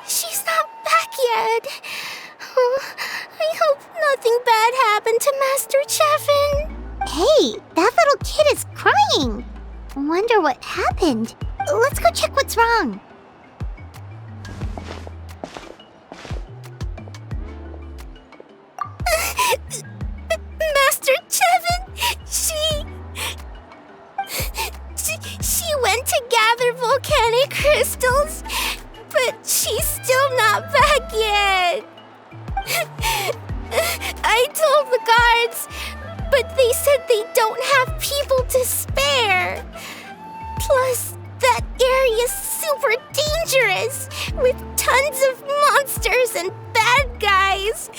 She's not back yet. Oh, I hope nothing bad happened to Master Chevin. Hey, that little kid is crying. Wonder what happened. Let's go check what's wrong. Master Chevin, she went to gather volcanic crystals, but she's still not back yet. I told the guards, but they said they don't have people to spare. Plus, that area's super dangerous, with tons of monsters and bad guys.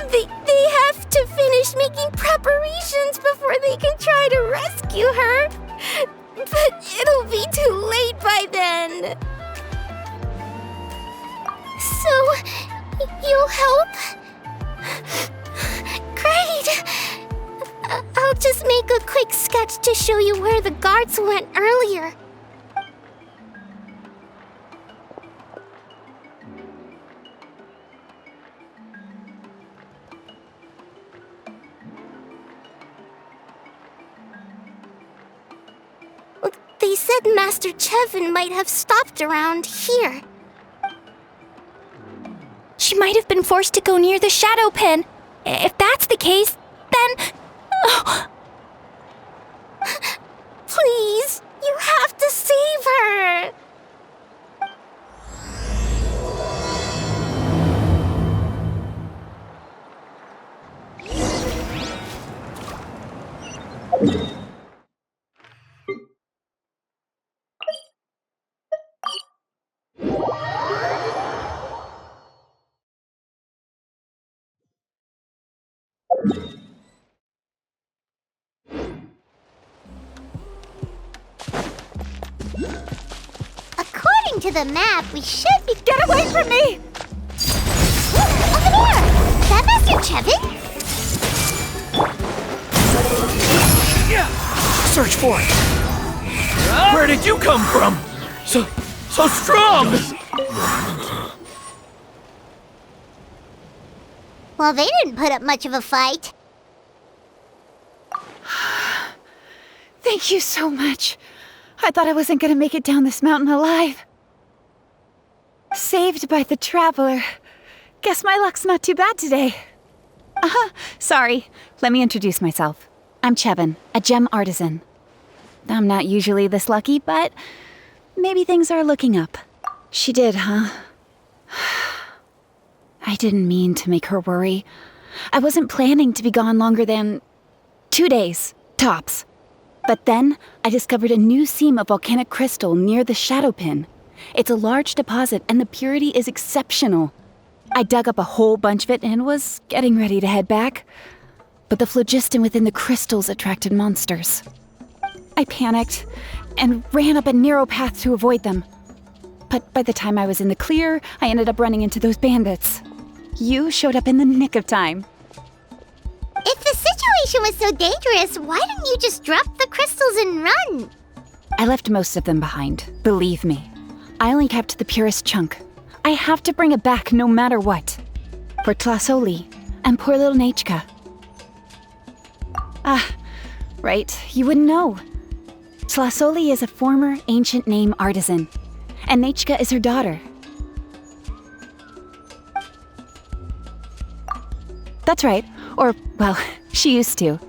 They have to finish making preparations before they can try to rescue her. But it'll be too late by then. So, you'll help? Great! I'll just make a quick sketch to show you where the guards went earlier. They said Master Chevin might have stopped around here. She might have been forced to go near the shadow pen. If that's the case, then... Oh. Please, you have to save her! According to the map, we should be— Get away from me! Over there! Is that Master Chevin? Search for it! Where did you come from? So strong! Well, they didn't put up much of a fight. Thank you so much. I thought I wasn't gonna make it down this mountain alive. Saved by the Traveler. Guess my luck's not too bad today. Sorry. Let me introduce myself. I'm Chevin, a gem artisan. I'm not usually this lucky, but maybe things are looking up. She did, huh? I didn't mean to make her worry. I wasn't planning to be gone longer than 2 days, tops. But then, I discovered a new seam of volcanic crystal near the shadow pin. It's a large deposit, and the purity is exceptional. I dug up a whole bunch of it and was getting ready to head back. But the phlogiston within the crystals attracted monsters. I panicked and ran up a narrow path to avoid them. But by the time I was in the clear, I ended up running into those bandits. You showed up in the nick of time. If the situation was so dangerous, why didn't you just drop the crystals and run? I left most of them behind, believe me. I only kept the purest chunk. I have to bring it back no matter what. For Tlasoli and poor little Nechka. Right, you wouldn't know. Tlasoli is a former ancient name artisan, and Nechka is her daughter. That's right. Or, well, she used to.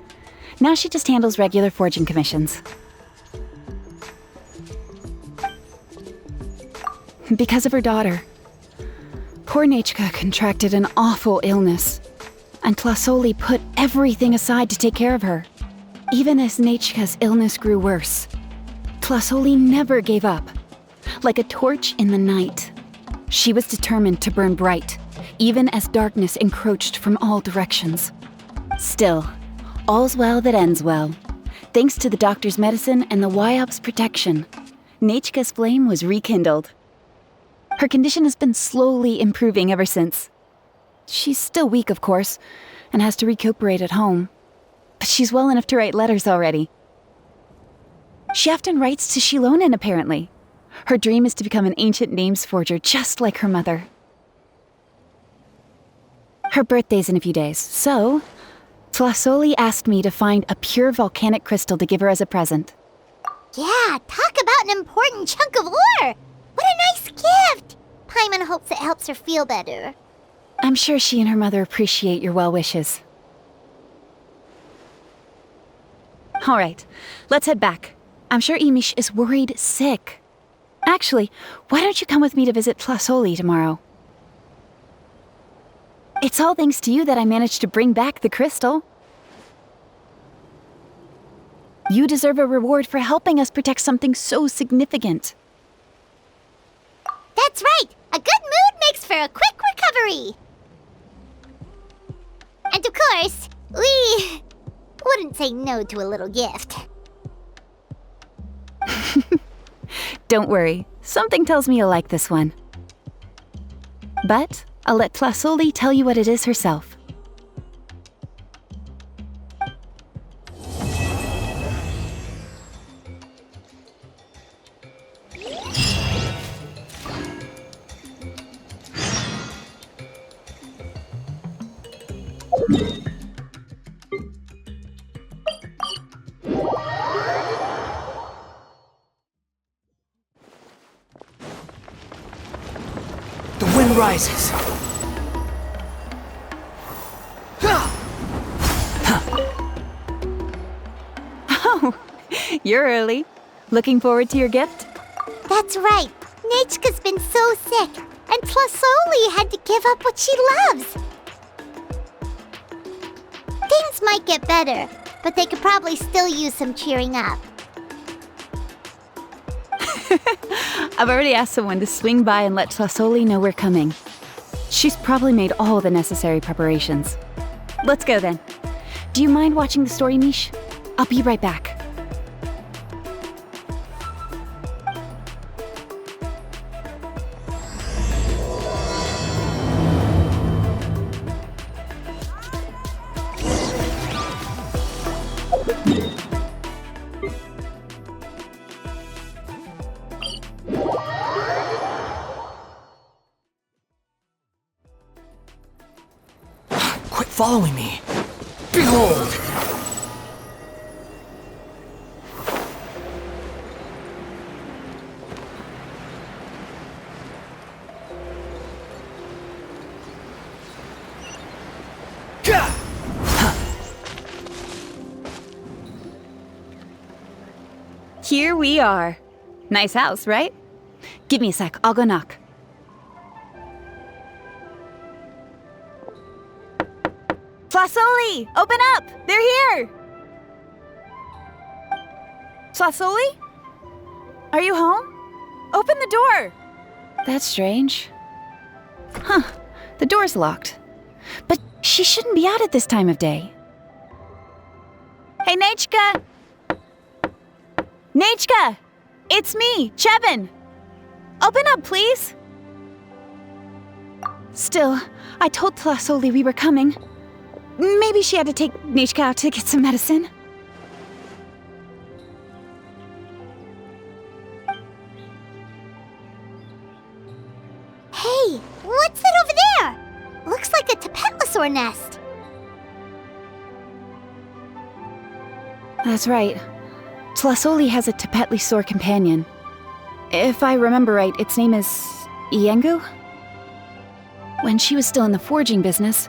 Now she just handles regular forging commissions. Because of her daughter. Poor Nechka contracted an awful illness, and Tlasoli put everything aside to take care of her. Even as Nechka's illness grew worse, Tlasoli never gave up. Like a torch in the night, she was determined to burn bright, even as darkness encroached from all directions. Still, all's well that ends well. Thanks to the doctor's medicine and the YOP's protection, Nechka's flame was rekindled. Her condition has been slowly improving ever since. She's still weak, of course, and has to recuperate at home. But she's well enough to write letters already. She often writes to Xilonen, apparently. Her dream is to become an ancient names forger just like her mother. Her birthday's in a few days, so Tlasoli asked me to find a pure volcanic crystal to give her as a present. Yeah, talk about an important chunk of ore! What a nice gift! Paimon hopes it helps her feel better. I'm sure she and her mother appreciate your well wishes. All right, let's head back. I'm sure Imish is worried sick. Actually, why don't you come with me to visit Tlasoli tomorrow? It's all thanks to you that I managed to bring back the crystal. You deserve a reward for helping us protect something so significant. That's right! A good mood makes for a quick recovery! And of course, we wouldn't say no to a little gift. Don't worry, something tells me you'll like this one. But I'll let Tlasoli tell you what it is herself. The wind rises. Oh, you're early. Looking forward to your gift? That's right. Nechka's been so sick, and Tlasoli had to give up what she loves. Things might get better, but they could probably still use some cheering up. I've already asked someone to swing by and let Tlasoli know we're coming. She's probably made all the necessary preparations. Let's go then. Do you mind watching the story, Mish? I'll be right back. Quit following me. Behold! Here we are. Nice house, right? Give me a sec, I'll go knock. Tlasoli! Open up! They're here! Tlasoli? Are you home? Open the door! That's strange. Huh, the door's locked. But she shouldn't be out at this time of day. Hey, Nechka! Nechka! It's me, Chevin! Open up, please! Still, I told Tlasoli we were coming. Maybe she had to take Nechka out to get some medicine. Hey, what's that over there? Looks like a Tepetli nest. That's right. Tlasoli has a Tepetli companion. If I remember right, its name is Iengu? When she was still in the forging business,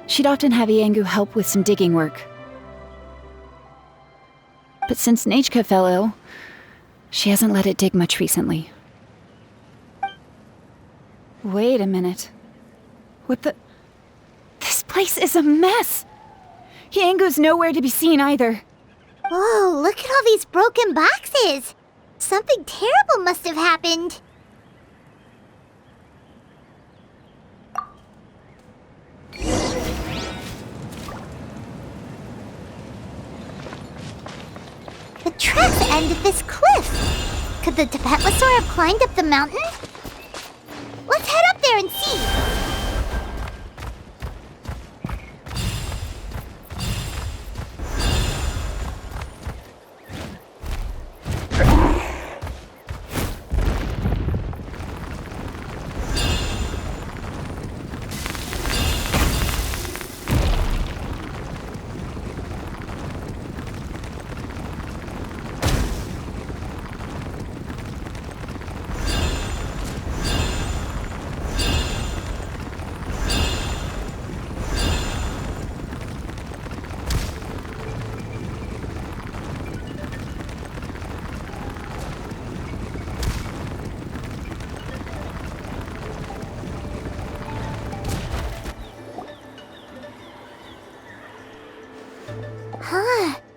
she'd often have Iengu help with some digging work. But since Nechka fell ill, she hasn't let it dig much recently. Wait a minute. What the... This place is a mess! Iengu's nowhere to be seen either. Whoa, look at all these broken boxes! Something terrible must have happened. end of this cliff. Could the Tepetli have climbed up the mountain? Let's head up there and see.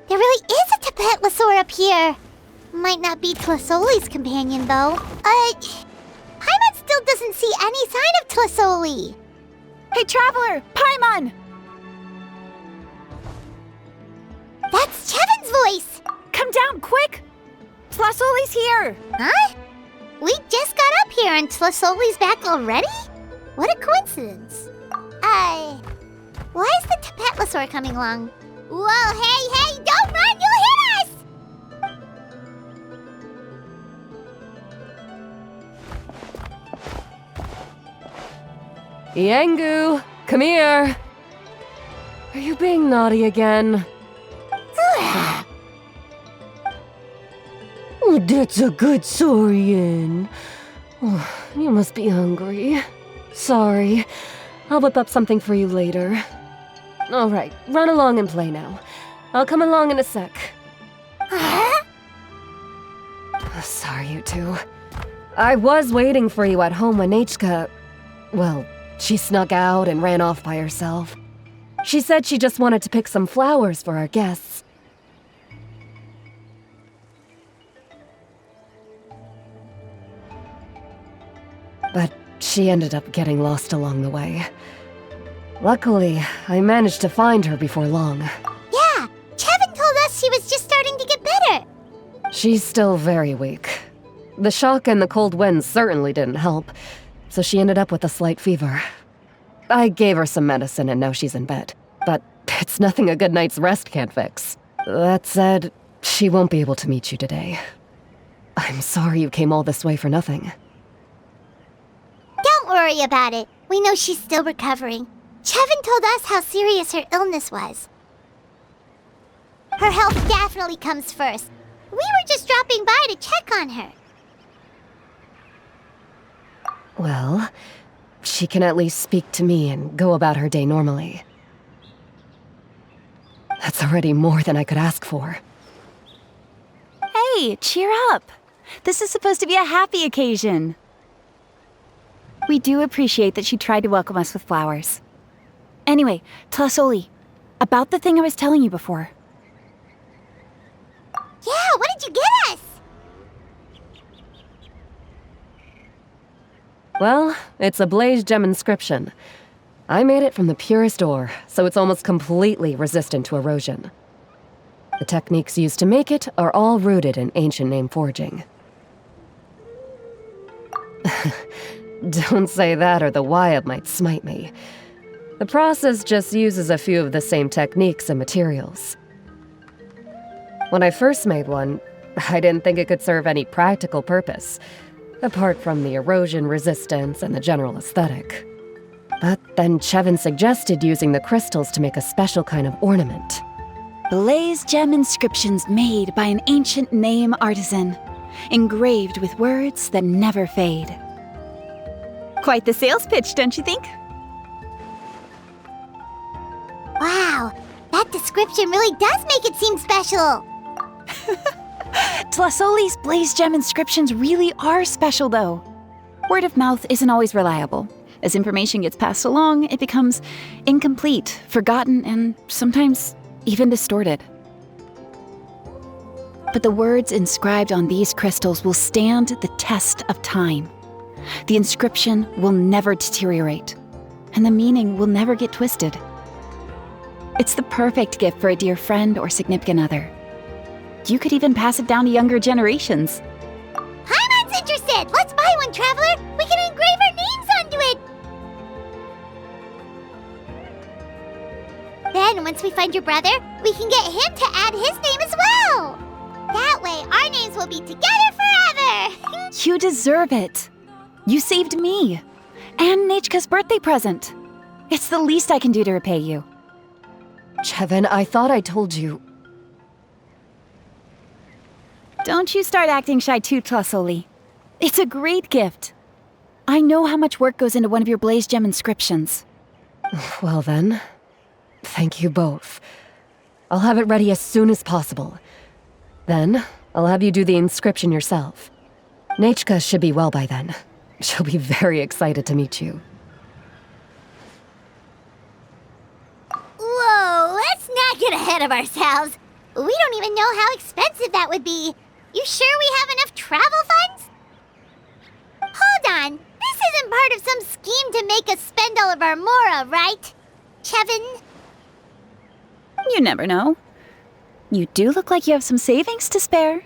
There really is a Tepetli up here. Might not be Tlisoli's companion, though. Paimon still doesn't see any sign of Tlisoli. Hey, Traveler! Paimon! That's Chevin's voice! Come down, quick! Tlisoli's here! Huh? We just got up here and Tlisoli's back already? What a coincidence. Why is the Tepetli coming along? Whoa, hey, don't run! You'll hit us! Yangu, come here. Are you being naughty again? Oh, that's a good saurian. Oh, you must be hungry. Sorry. I'll whip up something for you later. All right, run along and play now. I'll come along in a sec. Sorry, you two. I was waiting for you at home when Hka... Well, she snuck out and ran off by herself. She said she just wanted to pick some flowers for our guests. But she ended up getting lost along the way. Luckily, I managed to find her before long. Yeah, Chevin told us she was just starting to get better. She's still very weak. The shock and the cold winds certainly didn't help, so she ended up with a slight fever. I gave her some medicine and now she's in bed, but it's nothing a good night's rest can't fix. That said, she won't be able to meet you today. I'm sorry you came all this way for nothing. Don't worry about it. We know she's still recovering. Chevin told us how serious her illness was. Her health definitely comes first. We were just dropping by to check on her. Well, she can at least speak to me and go about her day normally. That's already more than I could ask for. Hey, cheer up! This is supposed to be a happy occasion. We do appreciate that she tried to welcome us with flowers. Anyway, Tlisoli, about the thing I was telling you before. Yeah, what did you get us? Well, it's a blaze gem inscription. I made it from the purest ore, so it's almost completely resistant to erosion. The techniques used to make it are all rooted in ancient name forging. Don't say that or the Wyatt might smite me. The process just uses a few of the same techniques and materials. When I first made one, I didn't think it could serve any practical purpose, apart from the erosion resistance and the general aesthetic. But then Chevin suggested using the crystals to make a special kind of ornament. Blaze gem inscriptions made by an ancient name artisan, engraved with words that never fade. Quite the sales pitch, don't you think? Wow, that description really does make it seem special. Tlisoli's blaze gem inscriptions really are special, though. Word of mouth isn't always reliable. As information gets passed along, it becomes incomplete, forgotten, and sometimes even distorted. But the words inscribed on these crystals will stand the test of time. The inscription will never deteriorate, and the meaning will never get twisted. It's the perfect gift for a dear friend or significant other. You could even pass it down to younger generations. Paimon's interested! Let's buy one, Traveler! We can engrave our names onto it! Then, once we find your brother, we can get him to add his name as well! That way, our names will be together forever! You deserve it. You saved me. And Nechka's birthday present. It's the least I can do to repay you. Chevin, I thought I told you. Don't you start acting shy too, Tlasoli. It's a great gift. I know how much work goes into one of your Blaze Gem inscriptions. Well then, thank you both. I'll have it ready as soon as possible. Then, I'll have you do the inscription yourself. Nechka should be well by then. She'll be very excited to meet you. Whoa, let's not get ahead of ourselves. We don't even know how expensive that would be. You sure we have enough travel funds? Hold on, this isn't part of some scheme to make us spend all of our mora, right? Chevin? You never know. You do look like you have some savings to spare.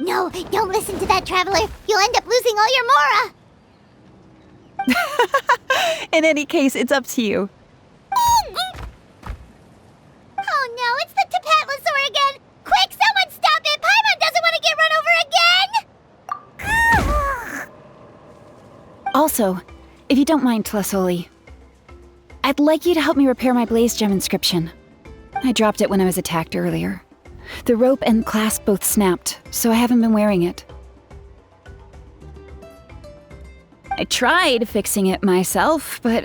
No, don't listen to that, Traveler. You'll end up losing all your mora. In any case, it's up to you. Oh no, it's the Tepetli again! Quick, someone stop it! Paimon doesn't want to get run over again! Also, if you don't mind, Tlasoli, I'd like you to help me repair my Blaze Gem inscription. I dropped it when I was attacked earlier. The rope and clasp both snapped, so I haven't been wearing it. I tried fixing it myself, but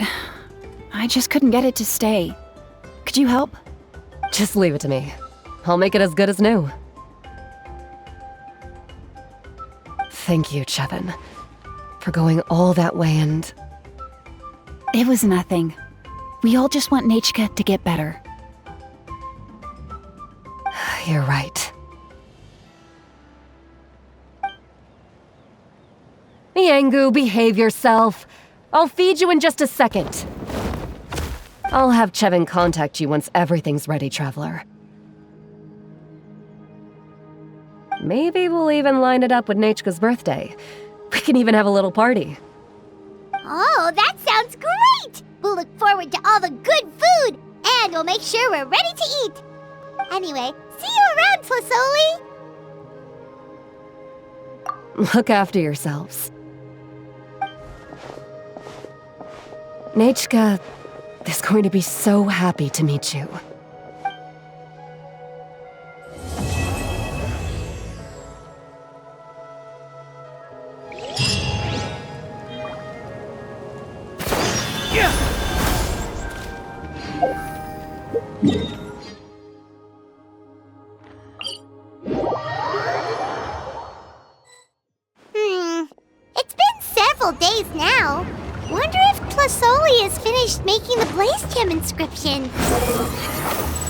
I just couldn't get it to stay. Could you help? Just leave it to me. I'll make it as good as new. Thank you, Chevin, for going all that way and... It was nothing. We all just want Nechka to get better. You're right. Miangu, behave yourself. I'll feed you in just a second. I'll have Chevin contact you once everything's ready, Traveler. Maybe we'll even line it up with Nechka's birthday. We can even have a little party. Oh, that sounds great! We'll look forward to all the good food, and we'll make sure we're ready to eat. Anyway, see you around, Tlasoli! Look after yourselves. Nechka is going to be so happy to meet you. It's been several days now. Wonder if Tlasoli has finished making the Blaze Gem inscription.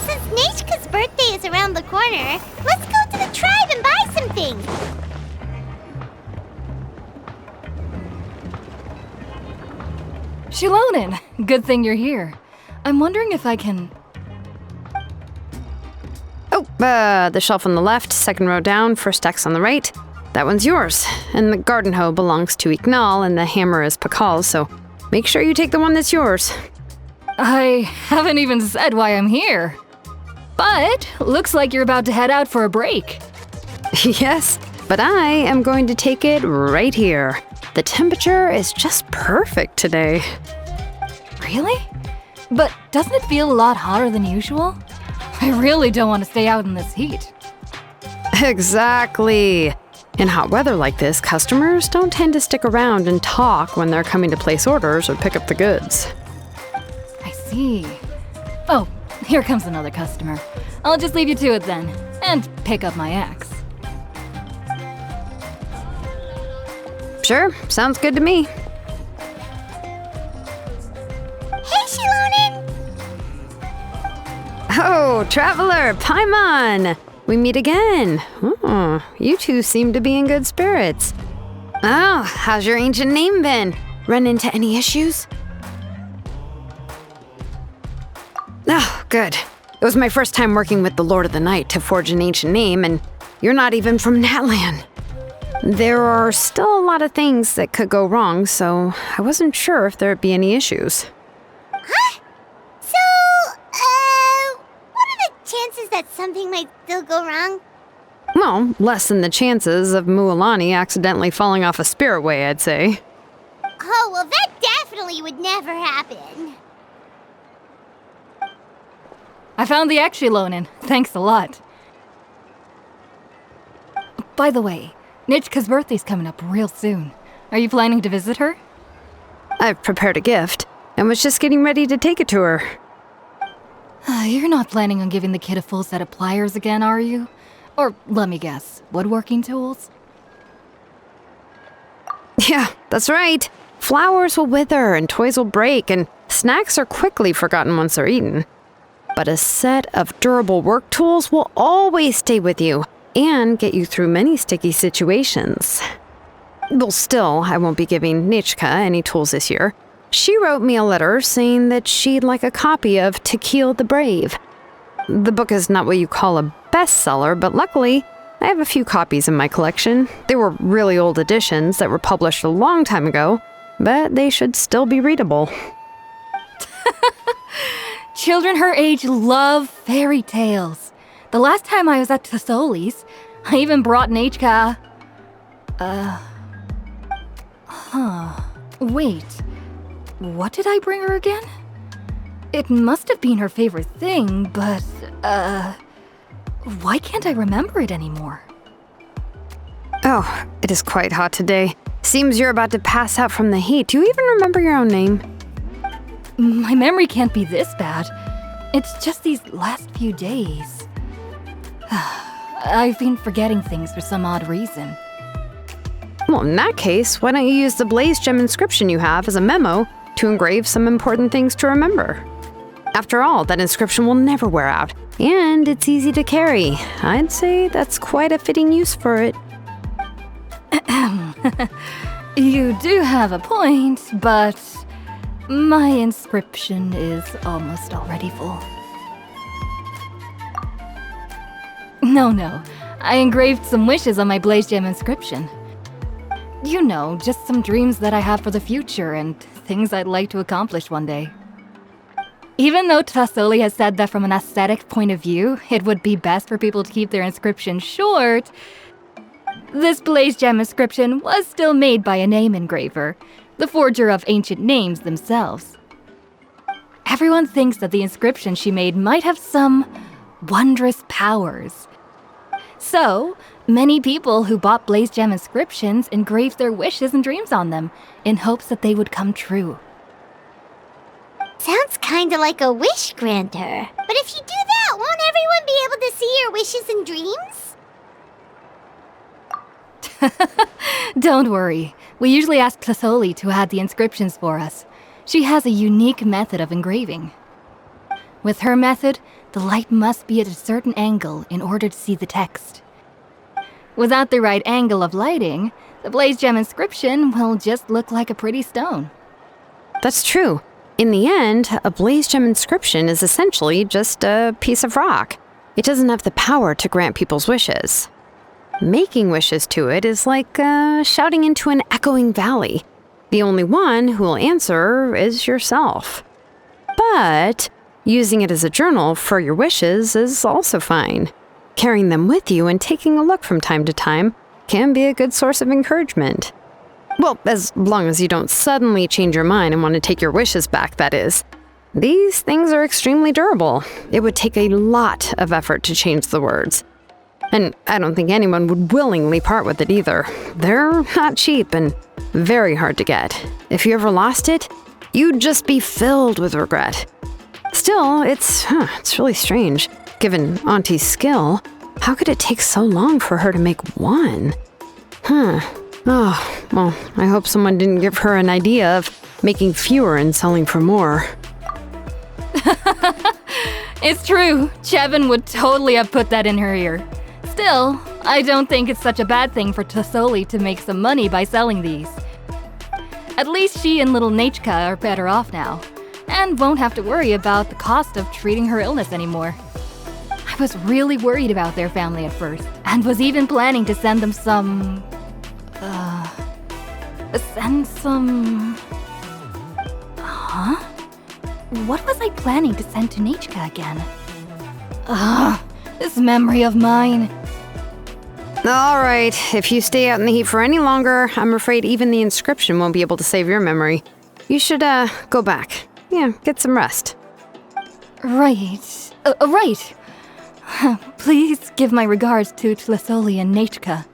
Since Nechka's birthday is around the corner, let's go to the tribe and buy some things. Xilonen, good thing you're here. I'm wondering if I can... The shelf on the left, second row down, first X on the right. That one's yours. And the garden hoe belongs to Ignal, and the hammer is Pakal's, so make sure you take the one that's yours. I haven't even said why I'm here. But looks like you're about to head out for a break. Yes, but I am going to take it right here. The temperature is just perfect today. Really? But doesn't it feel a lot hotter than usual? I really don't want to stay out in this heat. Exactly. In hot weather like this, customers don't tend to stick around and talk when they're coming to place orders or pick up the goods. I see. Oh, here comes another customer. I'll just leave you to it then, and pick up my axe. Sure, sounds good to me. Hey, Xilonen! Oh, Traveler, Paimon! We meet again. Oh, you two seem to be in good spirits. Oh, how's your ancient name been? Run into any issues? Oh, good. It was my first time working with the Lord of the Night to forge an ancient name, and you're not even from Natlan. There are still a lot of things that could go wrong, so I wasn't sure if there'd be any issues. Huh? So, what are the chances that something might still go wrong? Well, less than the chances of Mualani accidentally falling off a spirit way, I'd say. Oh, well, that definitely would never happen. I found the Xilonen. Thanks a lot. By the way, Nichka's birthday's coming up real soon. Are you planning to visit her? I've prepared a gift and was just getting ready to take it to her. You're not planning on giving the kid a full set of pliers again, are you? Or, let me guess, woodworking tools? Yeah, that's right. Flowers will wither and toys will break, and snacks are quickly forgotten once they're eaten. But a set of durable work tools will always stay with you and get you through many sticky situations. Well, still, I won't be giving Nichka any tools this year. She wrote me a letter saying that she'd like a copy of To Kill the Brave. The book is not what you call a bestseller, but luckily, I have a few copies in my collection. They were really old editions that were published a long time ago, but they should still be readable. Children her age love fairy tales. The last time I was at Tasoli's, I even brought Nichka. Wait. What did I bring her again? It must have been her favorite thing, but, why can't I remember it anymore? Oh, it is quite hot today. Seems you're about to pass out from the heat. Do you even remember your own name? My memory can't be this bad. It's just these last few days. I've been forgetting things for some odd reason. Well, in that case, why don't you use the Blaze Gem inscription you have as a memo to engrave some important things to remember? After all, that inscription will never wear out, and it's easy to carry. I'd say that's quite a fitting use for it. You do have a point, but my inscription is almost already full. No. I engraved some wishes on my Blaze Gem inscription. You know, just some dreams that I have for the future and things I'd like to accomplish one day. Even though Tasoli has said that from an aesthetic point of view, it would be best for people to keep their inscription short, this Blaze Gem inscription was still made by a name engraver, the forger of ancient names themselves. Everyone thinks that the inscription she made might have some wondrous powers. So, many people who bought Blaze Gem inscriptions engraved their wishes and dreams on them, in hopes that they would come true. Sounds kinda like a wish granter. But if you do that, won't everyone be able to see your wishes and dreams? Don't worry. We usually ask Tasoli to add the inscriptions for us. She has a unique method of engraving. With her method, the light must be at a certain angle in order to see the text. Without the right angle of lighting, the Blaze Gem inscription will just look like a pretty stone. That's true. In the end, a Blaze Gem inscription is essentially just a piece of rock. It doesn't have the power to grant people's wishes. Making wishes to it is like shouting into an echoing valley. The only one who will answer is yourself. But using it as a journal for your wishes is also fine. Carrying them with you and taking a look from time to time can be a good source of encouragement. Well, as long as you don't suddenly change your mind and want to take your wishes back, that is. These things are extremely durable. It would take a lot of effort to change the words. And I don't think anyone would willingly part with it either. They're not cheap and very hard to get. If you ever lost it, you'd just be filled with regret. Still, it's really strange. Given Auntie's skill, how could it take so long for her to make one? Oh, well, I hope someone didn't give her an idea of making fewer and selling for more. It's true. Chevin would totally have put that in her ear. Still, I don't think it's such a bad thing for Tasoli to make some money by selling these. At least she and little Nichka are better off now, and won't have to worry about the cost of treating her illness anymore. was really worried about their family at first, and was even planning to send them some... Huh? What was I planning to send to Nechka again? This memory of mine. All right, if you stay out in the heat for any longer, I'm afraid even the inscription won't be able to save your memory. You should, go back. Yeah, get some rest. Right. Right. Please give my regards to Tlesoli and Nechka.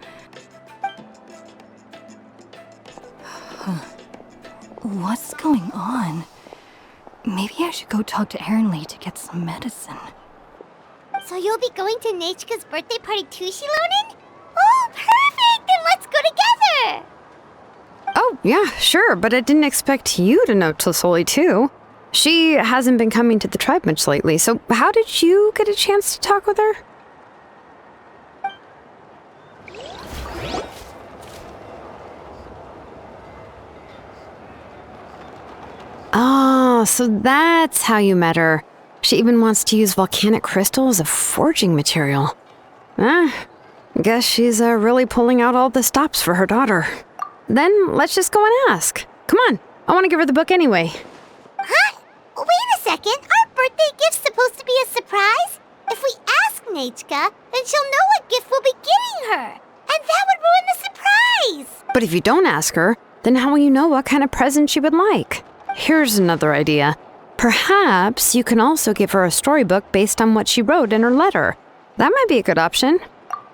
What's going on? Maybe I should go talk to Erinley to get some medicine. So you'll be going to Nechka's birthday party too, Xilonen? Oh, perfect! Then let's go together! Oh, yeah, sure, but I didn't expect you to know Tlesoli too. She hasn't been coming to the tribe much lately, so how did you get a chance to talk with her? Oh, so that's how you met her. She even wants to use volcanic crystal as a forging material. Guess she's really pulling out all the stops for her daughter. Then let's just go and ask. Come on, I want to give her the book anyway. Huh? Wait a second, our birthday gift's supposed to be a surprise? If we ask Nechka, then she'll know what gift we'll be getting her. And that would ruin the surprise! But if you don't ask her, then how will you know what kind of present she would like? Here's another idea. Perhaps you can also give her a storybook based on what she wrote in her letter. That might be a good option.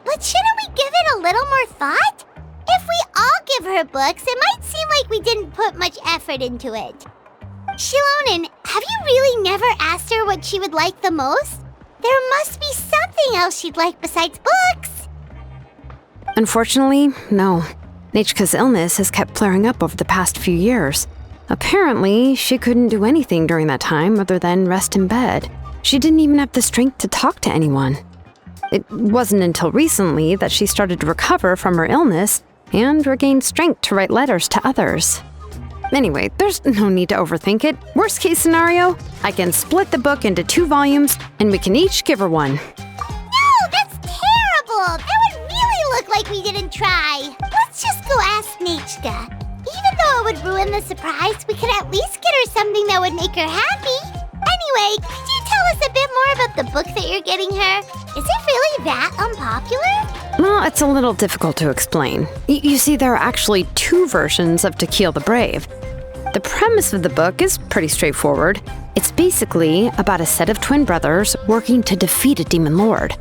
But shouldn't we give it a little more thought? If we all give her books, it might seem like we didn't put much effort into it. Xilonen, have you really never asked her what she would like the most? There must be something else she'd like besides books. Unfortunately, no. Nechka's illness has kept flaring up over the past few years. Apparently, she couldn't do anything during that time other than rest in bed. She didn't even have the strength to talk to anyone. It wasn't until recently that she started to recover from her illness and regained strength to write letters to others. Anyway, there's no need to overthink it. Worst case scenario, I can split the book into 2 volumes and we can each give her one. No, that's terrible! That would really look like we didn't try. Let's just go ask Nechka. Even though it would ruin the surprise, we could at least get her something that would make her happy. Anyway, could you tell us a bit more about the book that you're getting her? Is it really that unpopular? Well, it's a little difficult to explain. You see, there are actually 2 versions of To Kill the Brave. The premise of the book is pretty straightforward. It's basically about a set of twin brothers working to defeat a demon lord.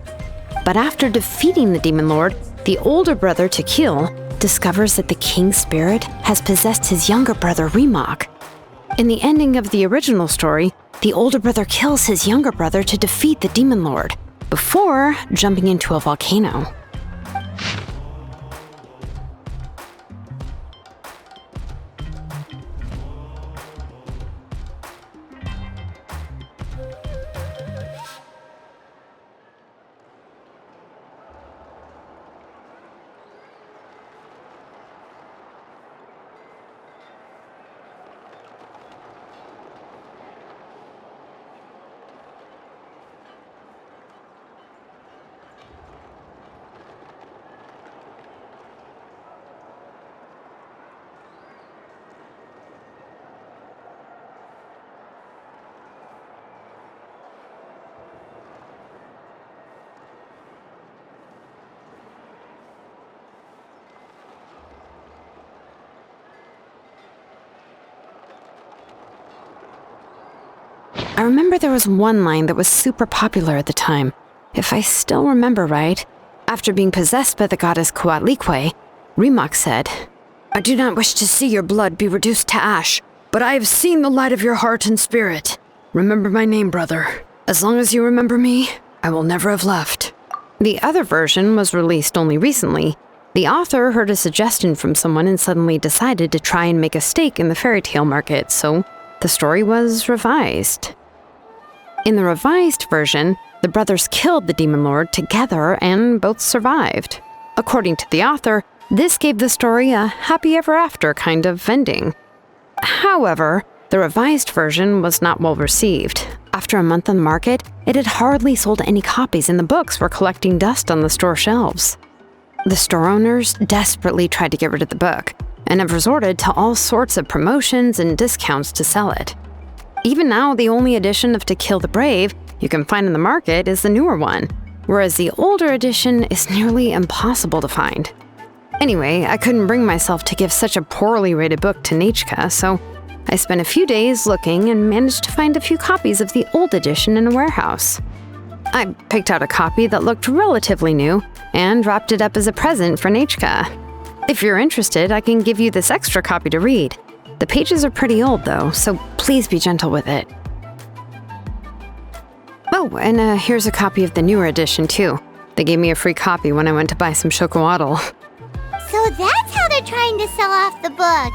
But after defeating the demon lord, the older brother, Tequil, discovers that the king's spirit has possessed his younger brother, Remok. In the ending of the original story, the older brother kills his younger brother to defeat the demon lord, before jumping into a volcano. I remember there was one line that was super popular at the time. If I still remember right, after being possessed by the goddess Coatlicue, Remok said, "I do not wish to see your blood be reduced to ash, but I have seen the light of your heart and spirit. Remember my name, brother. As long as you remember me, I will never have left." The other version was released only recently. The author heard a suggestion from someone and suddenly decided to try and make a stake in the fairy tale market, so the story was revised. In the revised version, the brothers killed the demon lord together and both survived. According to the author, this gave the story a happy ever after kind of ending. However, the revised version was not well received. After a month on the market, it had hardly sold any copies and the books were collecting dust on the store shelves. The store owners desperately tried to get rid of the book and have resorted to all sorts of promotions and discounts to sell it. Even now, the only edition of To Kill the Brave you can find in the market is the newer one, whereas the older edition is nearly impossible to find. Anyway, I couldn't bring myself to give such a poorly rated book to Nechka, so I spent a few days looking and managed to find a few copies of the old edition in a warehouse. I picked out a copy that looked relatively new and wrapped it up as a present for Nechka. If you're interested, I can give you this extra copy to read. The pages are pretty old though, so please be gentle with it. Oh, and here's a copy of the newer edition too. They gave me a free copy when I went to buy some chocowaddle. So that's how they're trying to sell off the book.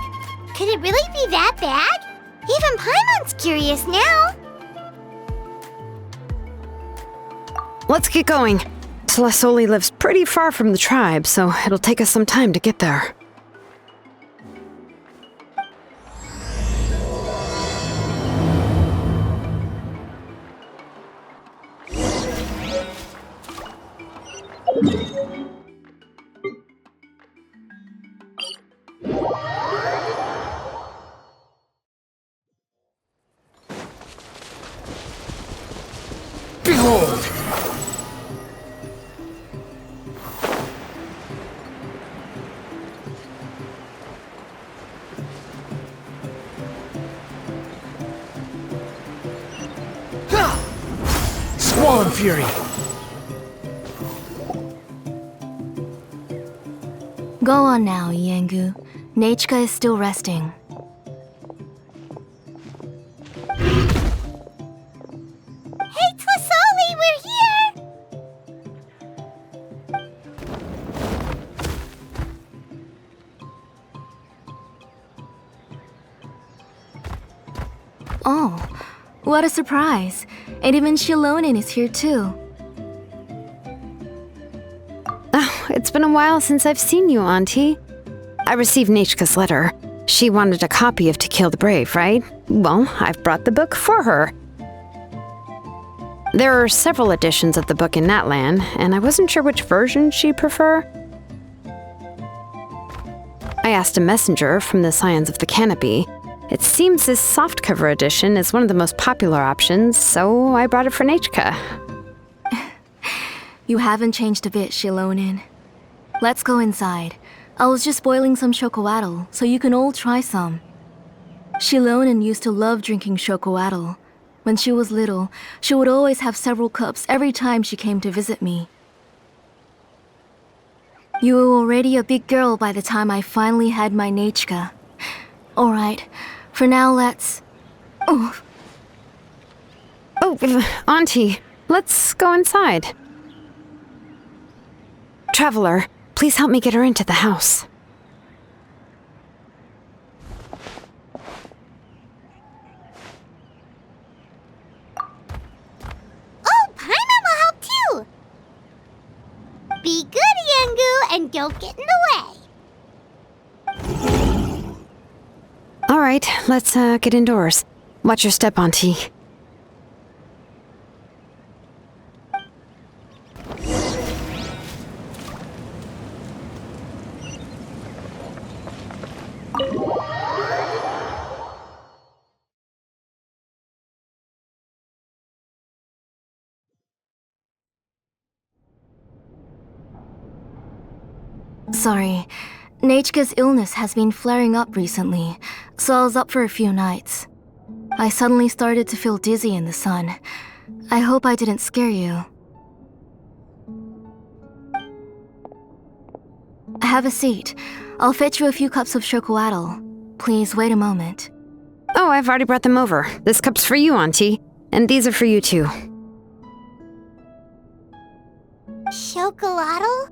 Could it really be that bad? Even Paimon's curious now. Let's get going. Celestoli lives pretty far from the tribe, so it'll take us some time to get there. Behold! Squall and Fury! Go on now, Yengu. Nechka is still resting. Hey, Tlasoli, we're here! Oh, what a surprise. And even Xilonen is here too. Oh, it's been a while since I've seen you, Auntie. I received Nechka's letter. She wanted a copy of To Kill the Brave, right? Well, I've brought the book for her. There are several editions of the book in Natlan, and I wasn't sure which version she'd prefer. I asked a messenger from the Scions of the Canopy. It seems this softcover edition is one of the most popular options, so I brought it for Nechka. You haven't changed a bit, Xilonen. Let's go inside. I was just boiling some chocowaddle, so you can all try some. Xilonen used to love drinking chocowaddle. When she was little, she would always have several cups every time she came to visit me. You were already a big girl by the time I finally had my Nechka. Alright, for now let's... Oh, Auntie, let's go inside. Traveler, please help me get her into the house. Oh, Paimon will help too! Be good, Yengu, and don't get in the way. All right, let's get indoors. Watch your step, Auntie. sorry. Nechka's illness has been flaring up recently, so I was up for a few nights. I suddenly started to feel dizzy in the sun. I hope I didn't scare you. Have a seat. I'll fetch you a few cups of chocowaddle. Please wait a moment. Oh, I've already brought them over. This cup's for you, Auntie. And these are for you, too. Chocolatl?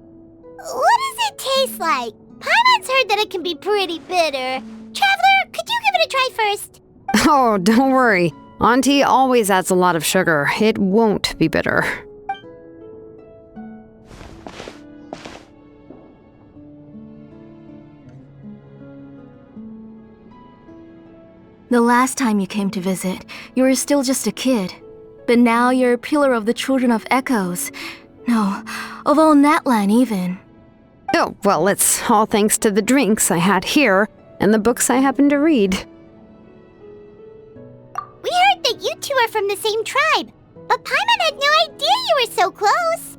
What does it taste like? Paimon's heard that it can be pretty bitter. Traveler, could you give it a try first? Oh, don't worry. Auntie always adds a lot of sugar. It won't be bitter. The last time you came to visit, you were still just a kid. But now you're a pillar of the children of Echoes. No, of all Natlan even. Oh, well, it's all thanks to the drinks I had here and the books I happened to read. We heard that you two are from the same tribe, but Paimon had no idea you were so close.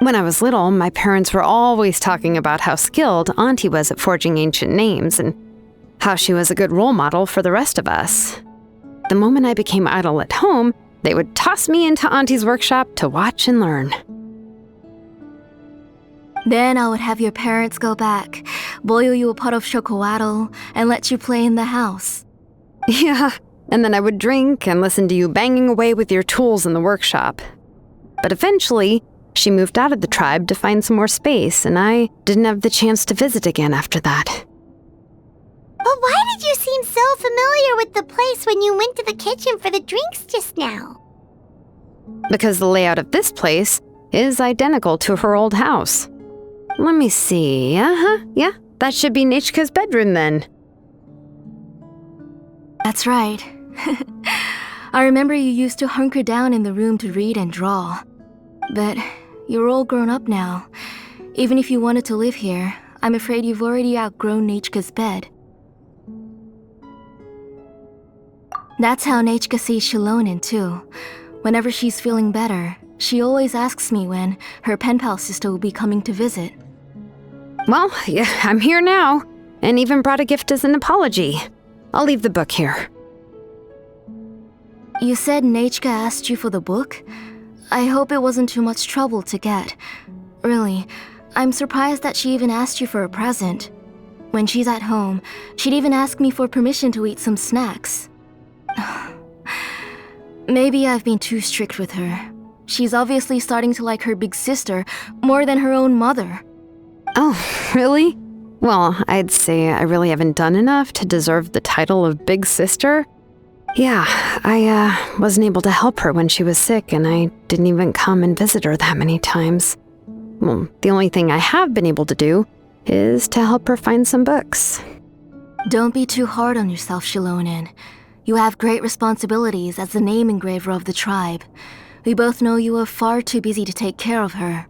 When I was little, my parents were always talking about how skilled Auntie was at forging ancient names and how she was a good role model for the rest of us. The moment I became idle at home, they would toss me into Auntie's workshop to watch and learn. Then I would have your parents go back, boil you a pot of chocolatl, and let you play in the house. Yeah, and then I would drink and listen to you banging away with your tools in the workshop. But eventually, she moved out of the tribe to find some more space, and I didn't have the chance to visit again after that. But why did you seem so familiar with the place when you went to the kitchen for the drinks just now? Because the layout of this place is identical to her old house. Let me see. Yeah, that should be Nechka's bedroom then. That's right. I remember you used to hunker down in the room to read and draw. But you're all grown up now. Even if you wanted to live here, I'm afraid you've already outgrown Nechka's bed. That's how Nechka sees Xilonen too. Whenever she's feeling better, she always asks me when her pen pal sister will be coming to visit. Well, yeah, I'm here now, and even brought a gift as an apology. I'll leave the book here. You said Nechka asked you for the book? I hope it wasn't too much trouble to get. Really, I'm surprised that she even asked you for a present. When she's at home, she'd even ask me for permission to eat some snacks. Maybe I've been too strict with her. She's obviously starting to like her big sister more than her own mother. Oh, really? Well, I'd say I really haven't done enough to deserve the title of big sister. Yeah, I wasn't able to help her when she was sick, and I didn't even come and visit her that many times. Well, the only thing I have been able to do is to help her find some books. Don't be too hard on yourself, Xilonen. You have great responsibilities as the name engraver of the tribe. We both know you are far too busy to take care of her.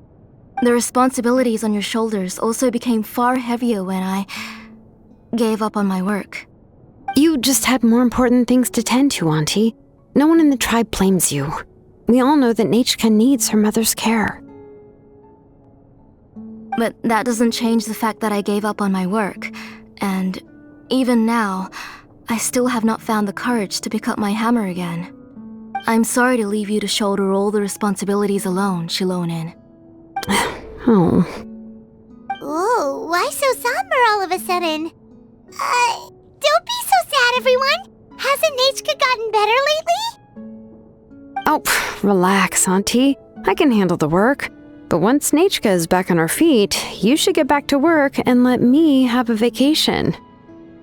The responsibilities on your shoulders also became far heavier when I gave up on my work. You just had more important things to tend to, Auntie. No one in the tribe blames you. We all know that Nechka needs her mother's care. But that doesn't change the fact that I gave up on my work. And even now, I still have not found the courage to pick up my hammer again. I'm sorry to leave you to shoulder all the responsibilities alone, Xilonen. Oh. Ooh, why so somber all of a sudden? Don't be so sad, everyone! Hasn't Nechka gotten better lately? Oh, relax, Auntie. I can handle the work. But once Nechka is back on her feet, you should get back to work and let me have a vacation.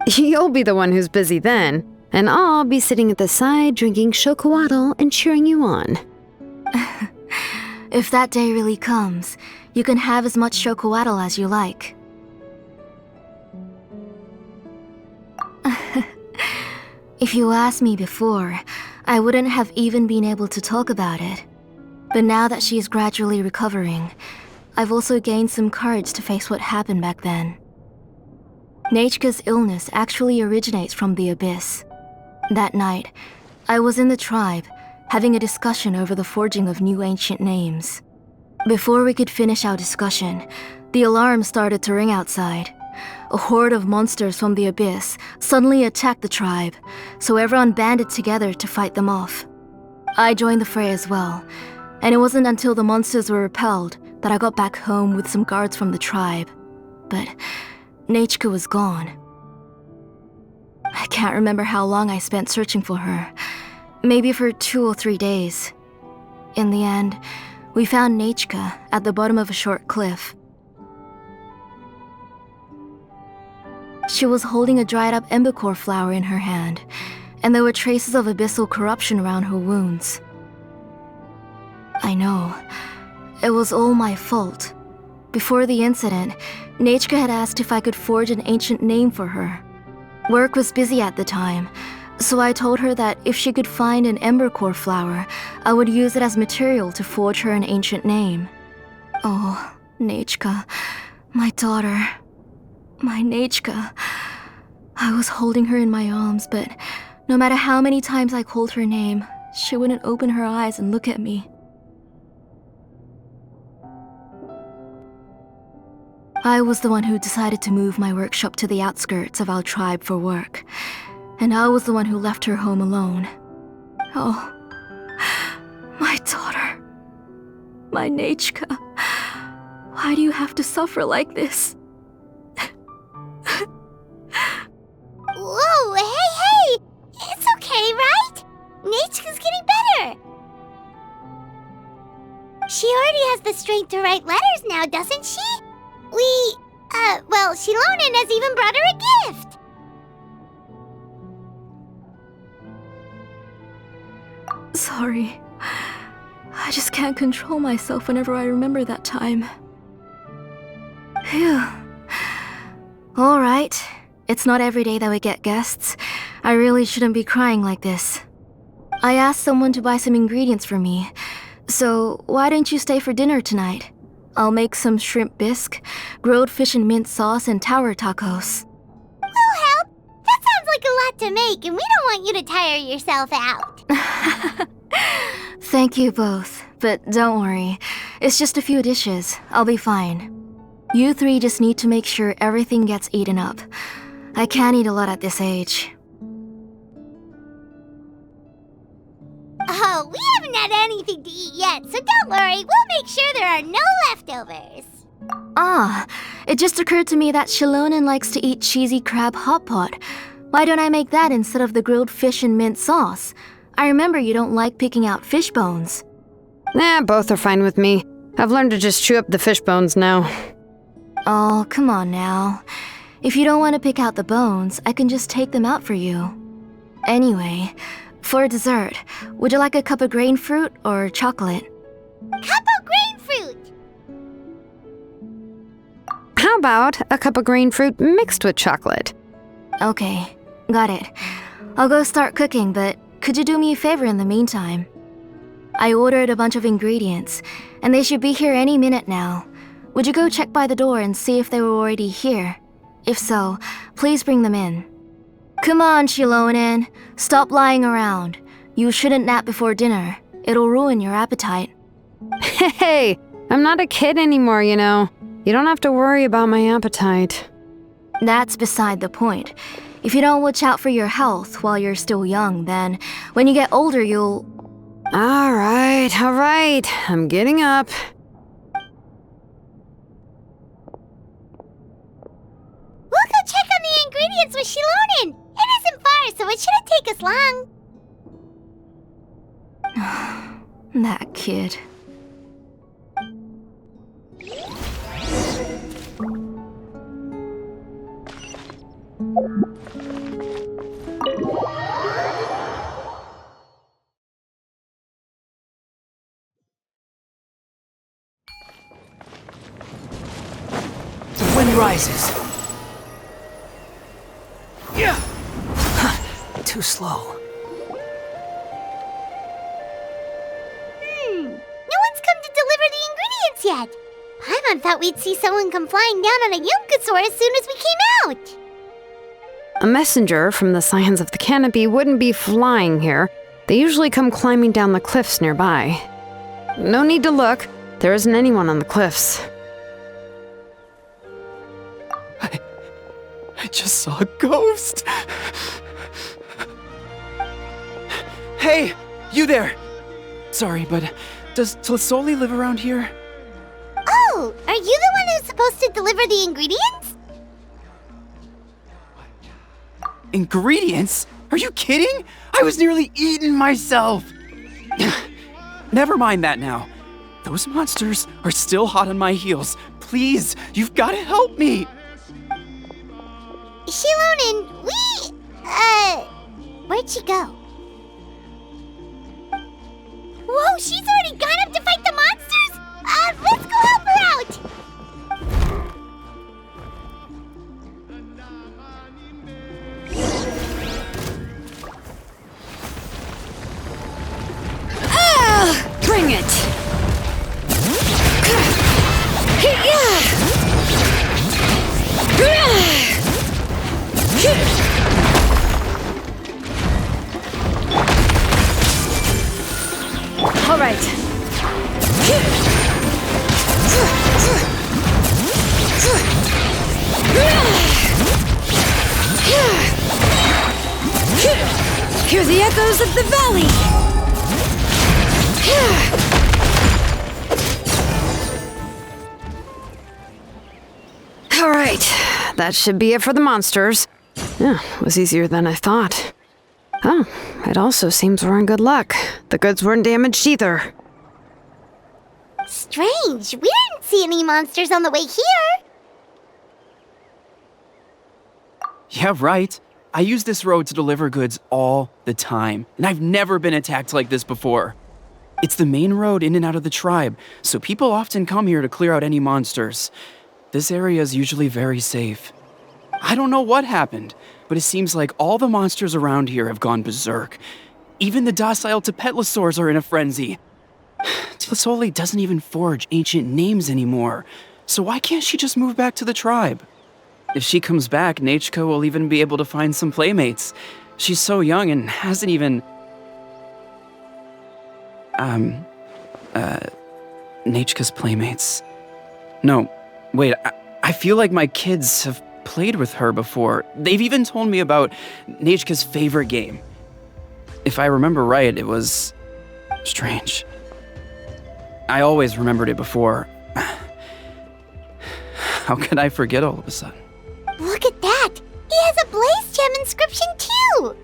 You'll be the one who's busy then, and I'll be sitting at the side drinking chocolatl and cheering you on. If that day really comes, you can have as much chocolatl as you like. If you asked me before, I wouldn't have even been able to talk about it. But now that she is gradually recovering, I've also gained some courage to face what happened back then. Nechka's illness actually originates from the Abyss. That night, I was in the tribe, having a discussion over the forging of new ancient names. Before we could finish our discussion, the alarm started to ring outside. A horde of monsters from the Abyss suddenly attacked the tribe, so everyone banded together to fight them off. I joined the fray as well, and it wasn't until the monsters were repelled that I got back home with some guards from the tribe. But Nechka was gone. I can't remember how long I spent searching for her. Maybe for 2 or 3 days. In the end, we found Nechka at the bottom of a short cliff. She was holding a dried-up embercore flower in her hand, and there were traces of abyssal corruption around her wounds. I know. It was all my fault. Before the incident, Nechka had asked if I could forge an ancient name for her. Work was busy at the time, So I told her that if she could find an embercore flower, I would use it as material to forge her an ancient name. Oh, Nechka, my daughter. My Nechka. I was holding her in my arms, but no matter how many times I called her name, she wouldn't open her eyes and look at me. I was the one who decided to move my workshop to the outskirts of our tribe for work, and I was the one who left her home alone. Oh, my daughter. My Nechka. Why do you have to suffer like this? Whoa, hey! It's okay, right? Nechka's getting better. She already has the strength to write letters now, doesn't she? Well, Xilonen has even brought her a gift. Sorry. I just can't control myself whenever I remember that time. Phew. Alright. It's not every day that we get guests. I really shouldn't be crying like this. I asked someone to buy some ingredients for me. So, why don't you stay for dinner tonight? I'll make some shrimp bisque, grilled fish and mint sauce, and tower tacos. We'll help. That sounds like a lot to make, and we don't want you to tire yourself out. Thank you both, but don't worry. It's just a few dishes. I'll be fine. You three just need to make sure everything gets eaten up. I can't eat a lot at this age. Oh, we haven't had anything to eat yet, so don't worry. We'll make sure there are no leftovers. Ah, it just occurred to me that Xilonen likes to eat cheesy crab hot pot. Why don't I make that instead of the grilled fish and mint sauce? I remember you don't like picking out fish bones. Nah, both are fine with me. I've learned to just chew up the fish bones now. Oh, come on now. If you don't want to pick out the bones, I can just take them out for you. Anyway, for dessert, would you like a cup of grain fruit or chocolate? Cup of grain fruit! How about a cup of green fruit mixed with chocolate? Okay, got it. I'll go start cooking, but could you do me a favor in the meantime? I ordered a bunch of ingredients, and they should be here any minute now. Would you go check by the door and see if they were already here? If so, please bring them in. Come on, Xilonen. Stop lying around. You shouldn't nap before dinner. It'll ruin your appetite. Hey, I'm not a kid anymore, you know. You don't have to worry about my appetite. That's beside the point. If you don't watch out for your health while you're still young, then when you get older, you'll... All right. I'm getting up. We'll go check on the ingredients with Xilonen. It isn't far, so it shouldn't take us long. That kid. The wind rises. Yeah. Too slow. No one's come to deliver the ingredients yet. Paimon thought we'd see someone come flying down on a Yunkasaur as soon as we came out. A messenger from the Scions of the Canopy wouldn't be flying here. They usually come climbing down the cliffs nearby. No need to look. There isn't anyone on the cliffs. I just saw a ghost. Hey, you there. Sorry, but does Tlisoli live around here? Oh, are you the one who's supposed to deliver the ingredients? Ingredients? Are you kidding? I was nearly eaten myself. Never mind that now. Those monsters are still hot on my heels. Please, you've got to help me. Xilonen, where'd she go? Whoa, she's already gone up to fight the monsters? Let's go help her out! the echoes of the valley! Alright, that should be it for the monsters. Yeah, it was easier than I thought. Oh, it also seems we're in good luck. The goods weren't damaged either. Strange, we didn't see any monsters on the way here. Yeah, right. I use this road to deliver goods all the time, and I've never been attacked like this before. It's the main road in and out of the tribe, so people often come here to clear out any monsters. This area is usually very safe. I don't know what happened, but it seems like all the monsters around here have gone berserk. Even the docile Tepetli are in a frenzy. Tlisoli doesn't even forge ancient names anymore, so why can't she just move back to the tribe? If she comes back, Nachka will even be able to find some playmates. She's so young and hasn't even... Nachka's playmates. No, wait, I feel like my kids have played with her before. They've even told me about Nachka's favorite game. If I remember right, it was... strange. I always remembered it before. How could I forget all of a sudden? Look at that! He has a blaze gem inscription too!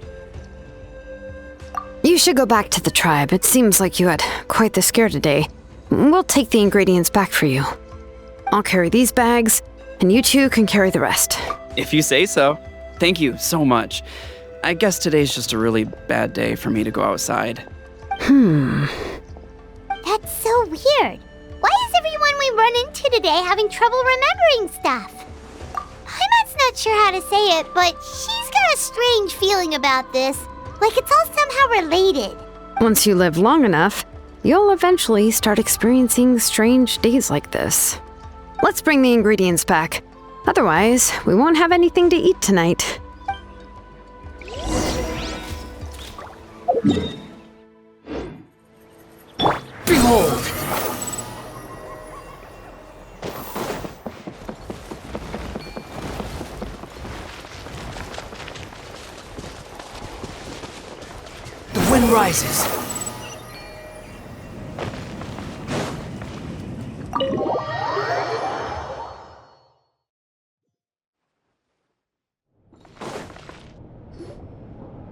You should go back to the tribe. It seems like you had quite the scare today. We'll take the ingredients back for you. I'll carry these bags, and you two can carry the rest. If you say so. Thank you so much. I guess today's just a really bad day for me to go outside. That's so weird. Why is everyone we run into today having trouble remembering stuff? Paimon's not sure how to say it, but she's got a strange feeling about this. Like it's all somehow related. Once you live long enough, you'll eventually start experiencing strange days like this. Let's bring the ingredients back. Otherwise, we won't have anything to eat tonight. Behold! The wind rises.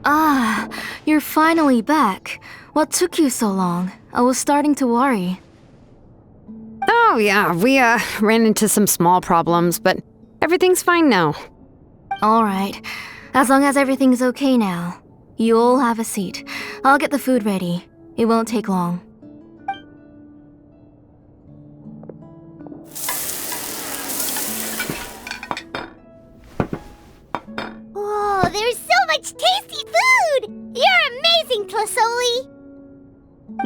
Ah, you're finally back. What took you so long? I was starting to worry. Oh yeah, we ran into some small problems, but everything's fine now. Alright, as long as everything's okay now. You all have a seat. I'll get the food ready. It won't take long. Whoa, there's so much tasty food! You're amazing, Tlisoli!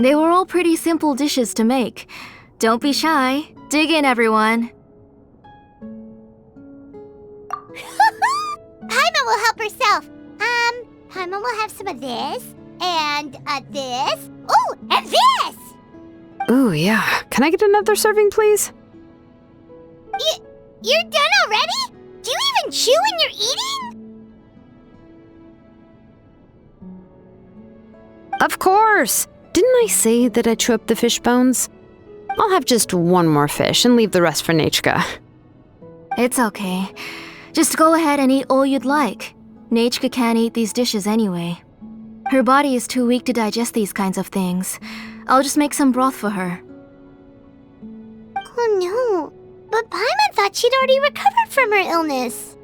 They were all pretty simple dishes to make. Don't be shy. Dig in, everyone. Paimon will help herself. Paimon will have some of this, and this. Oh, and this! Ooh, yeah. Can I get another serving, please? You're done already? Do you even chew when you're eating? Of course! Didn't I say that I chew up the fish bones? I'll have just one more fish and leave the rest for Nachka. It's okay. Just go ahead and eat all you'd like. Nachka can't eat these dishes anyway. Her body is too weak to digest these kinds of things. I'll just make some broth for her. Oh no, but Paimon thought she'd already recovered from her illness.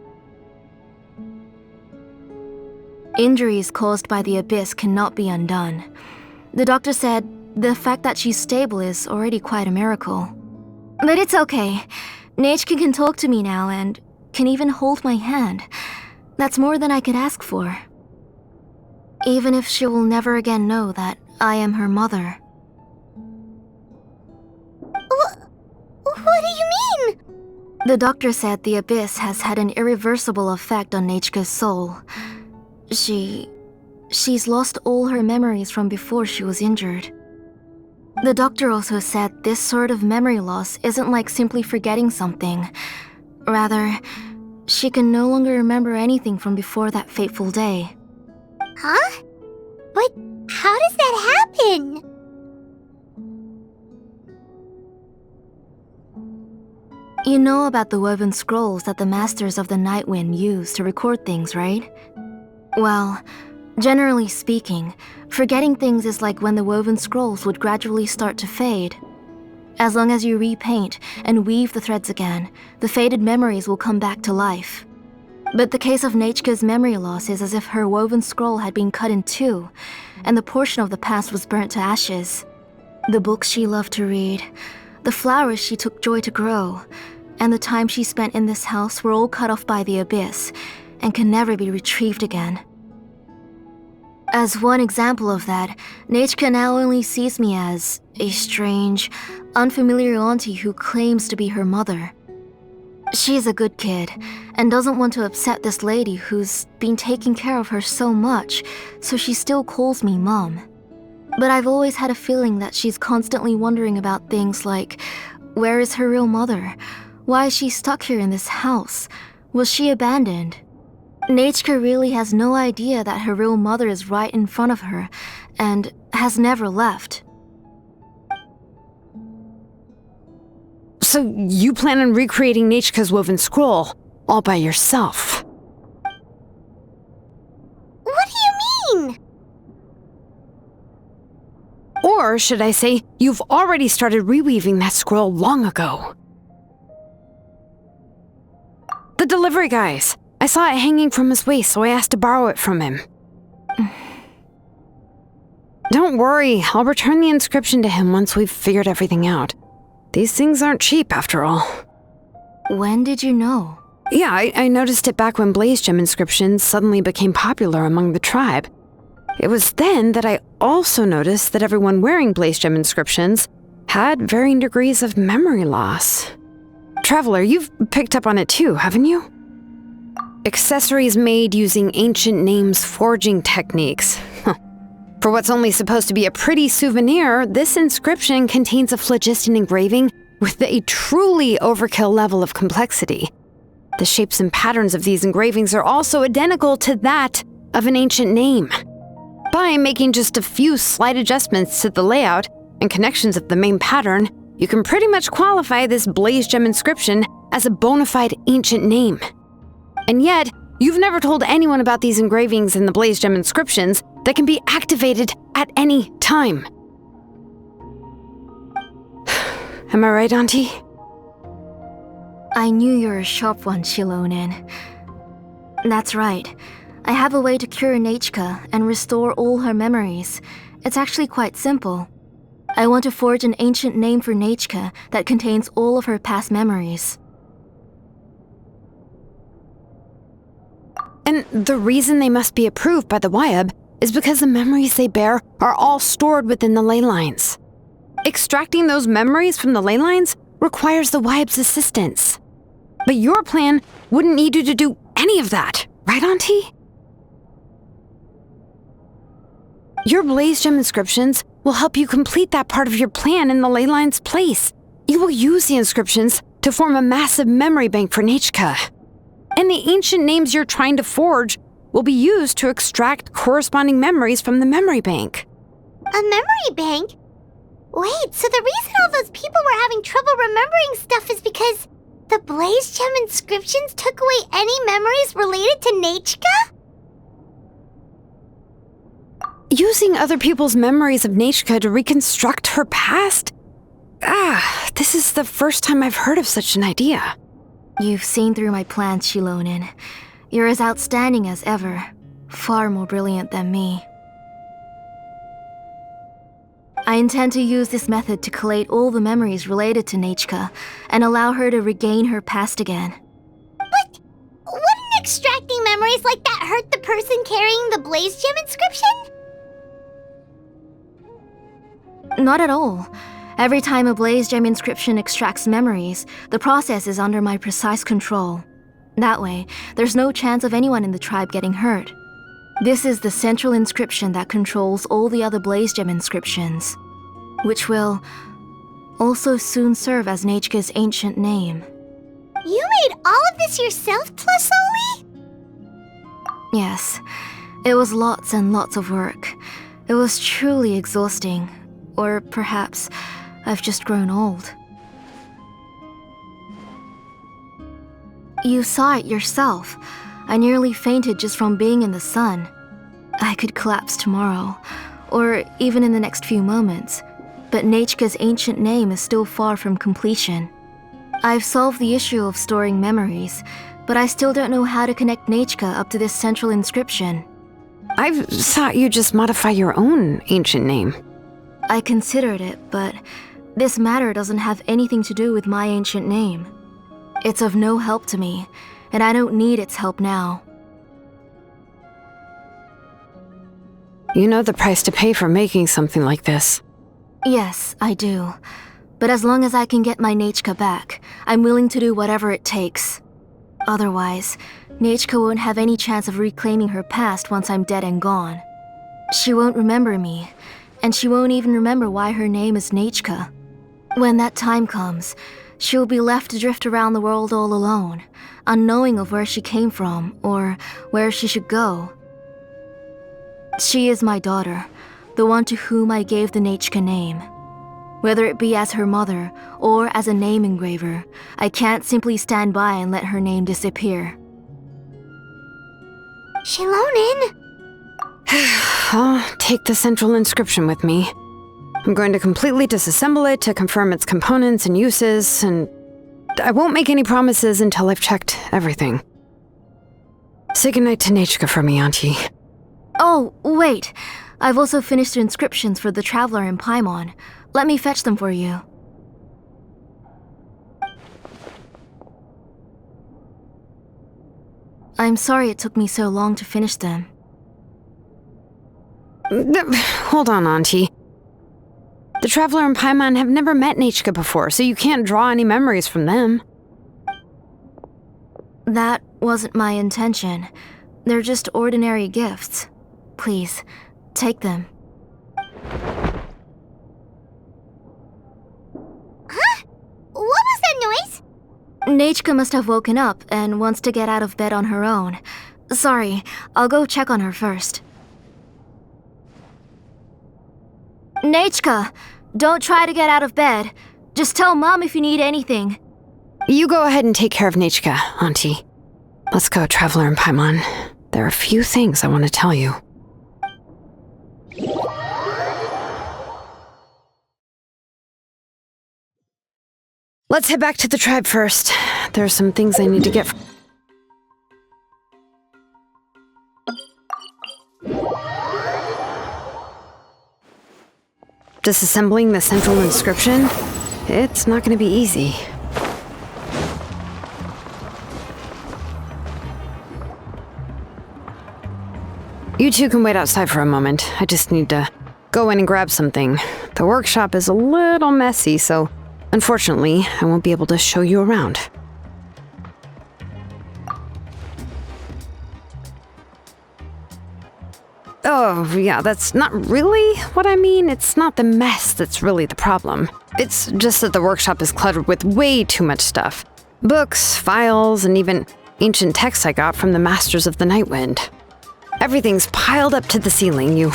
Injuries caused by the abyss cannot be undone. The doctor said the fact that she's stable is already quite a miracle. But it's okay. Nachka can talk to me now and can even hold my hand. That's more than I could ask for. Even if she will never again know that I am her mother. What do you mean? The doctor said the abyss has had an irreversible effect on Nachka's soul. She's lost all her memories from before she was injured. The doctor also said this sort of memory loss isn't like simply forgetting something. Rather, she can no longer remember anything from before that fateful day. Huh? But how does that happen? You know about the woven scrolls that the Masters of the Night Wind use to record things, right? Well, generally speaking, forgetting things is like when the woven scrolls would gradually start to fade. As long as you repaint and weave the threads again, the faded memories will come back to life. But the case of Nechka's memory loss is as if her woven scroll had been cut in two, and the portion of the past was burnt to ashes. The books she loved to read, the flowers she took joy to grow, and the time she spent in this house were all cut off by the abyss and can never be retrieved again. As one example of that, Nechka now only sees me as a strange, unfamiliar auntie who claims to be her mother. She's a good kid and doesn't want to upset this lady who's been taking care of her so much, so she still calls me Mom. But I've always had a feeling that she's constantly wondering about things like, where is her real mother? Why is she stuck here in this house? Was she abandoned? Nechka really has no idea that her real mother is right in front of her and has never left. So you plan on recreating Nechka's woven scroll all by yourself? What do you mean? Or should I say, you've already started reweaving that scroll long ago? The delivery guys. I saw it hanging from his waist, so I asked to borrow it from him. Don't worry, I'll return the inscription to him once we've figured everything out. These things aren't cheap, after all. When did you know? Yeah, I noticed it back when Blaze Gem inscriptions suddenly became popular among the tribe. It was then that I also noticed that everyone wearing Blaze Gem inscriptions had varying degrees of memory loss. Traveler, you've picked up on it too, haven't you? Accessories made using ancient names forging techniques. For what's only supposed to be a pretty souvenir, this inscription contains a phlogiston engraving with a truly overkill level of complexity. The shapes and patterns of these engravings are also identical to that of an ancient name. By making just a few slight adjustments to the layout and connections of the main pattern, you can pretty much qualify this Blaze Gem inscription as a bona fide ancient name. And yet, you've never told anyone about these engravings in the Blaze Gem inscriptions that can be activated at any time. Am I right, Auntie? I knew you were a sharp one, Xilonen. That's right. I have a way to cure Nechka and restore all her memories. It's actually quite simple. I want to forge an ancient name for Nechka that contains all of her past memories. And the reason they must be approved by the Wyab is because the memories they bear are all stored within the ley lines. Extracting those memories from the ley lines requires the Wyab's assistance. But your plan wouldn't need you to do any of that, right, Auntie? Your Blaze Gem inscriptions will help you complete that part of your plan in the ley line's place. You will use the inscriptions to form a massive memory bank for Nechka. And the ancient names you're trying to forge will be used to extract corresponding memories from the memory bank. A memory bank? Wait, so the reason all those people were having trouble remembering stuff is because the Blaze Gem inscriptions took away any memories related to Nechka? Using other people's memories of Nechka to reconstruct her past? This is the first time I've heard of such an idea. You've seen through my plans, Xilonen. You're as outstanding as ever. Far more brilliant than me. I intend to use this method to collate all the memories related to Nechka and allow her to regain her past again. But wouldn't extracting memories like that hurt the person carrying the Blaze Gem inscription? Not at all. Every time a Blaze Gem inscription extracts memories, the process is under my precise control. That way, there's no chance of anyone in the tribe getting hurt. This is the central inscription that controls all the other Blaze Gem inscriptions, which will also soon serve as Nechka's ancient name. You made all of this yourself, Tlasoli? Yes, it was lots and lots of work. It was truly exhausting. Or perhaps I've just grown old. You saw it yourself. I nearly fainted just from being in the sun. I could collapse tomorrow, or even in the next few moments, but Nechka's ancient name is still far from completion. I've solved the issue of storing memories, but I still don't know how to connect Nechka up to this central inscription. I thought you just modify your own ancient name. I considered it, but this matter doesn't have anything to do with my ancient name. It's of no help to me, and I don't need its help now. You know the price to pay for making something like this. Yes, I do. But as long as I can get my Nechka back, I'm willing to do whatever it takes. Otherwise, Nechka won't have any chance of reclaiming her past once I'm dead and gone. She won't remember me, and she won't even remember why her name is Nechka. When that time comes, she'll be left to drift around the world all alone, unknowing of where she came from or where she should go. She is my daughter, the one to whom I gave the Nechka name. Whether it be as her mother or as a name engraver, I can't simply stand by and let her name disappear. Xilonen! I'll take the central inscription with me. I'm going to completely disassemble it to confirm its components and uses, and I won't make any promises until I've checked everything. Say goodnight to Nechka for me, Auntie. Oh, wait. I've also finished the inscriptions for the Traveler in Paimon. Let me fetch them for you. I'm sorry it took me so long to finish them. Hold on, Auntie. The Traveler and Paimon have never met Nechka before, so you can't draw any memories from them. That wasn't my intention. They're just ordinary gifts. Please, take them. Huh? What was that noise? Nechka must have woken up and wants to get out of bed on her own. Sorry, I'll go check on her first. Nechka, don't try to get out of bed. Just tell Mom if you need anything. You go ahead and take care of Nechka, Auntie. Let's go, Traveler and Paimon. There are a few things I want to tell you. Let's head back to the tribe first. There are some things I need to get. Disassembling the central inscription? It's not going to be easy. You two can wait outside for a moment. I just need to go in and grab something. The workshop is a little messy, so unfortunately, I won't be able to show you around. Oh, yeah, that's not really what I mean. It's not the mess that's really the problem. It's just that the workshop is cluttered with way too much stuff. Books, files, and even ancient texts I got from the Masters of the Nightwind. Everything's piled up to the ceiling. You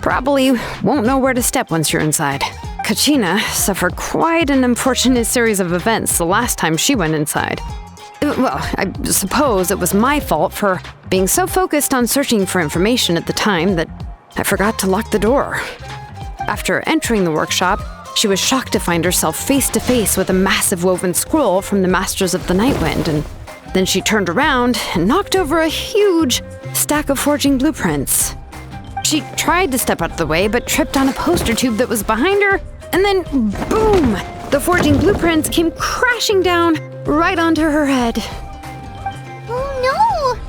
probably won't know where to step once you're inside. Kachina suffered quite an unfortunate series of events the last time she went inside. Well, I suppose it was my fault for being so focused on searching for information at the time that I forgot to lock the door. After entering the workshop, she was shocked to find herself face to face with a massive woven scroll from the Masters of the Nightwind, and then she turned around and knocked over a huge stack of forging blueprints. She tried to step out of the way, but tripped on a poster tube that was behind her, and then boom! The forging blueprints came crashing down right onto her head. Oh no!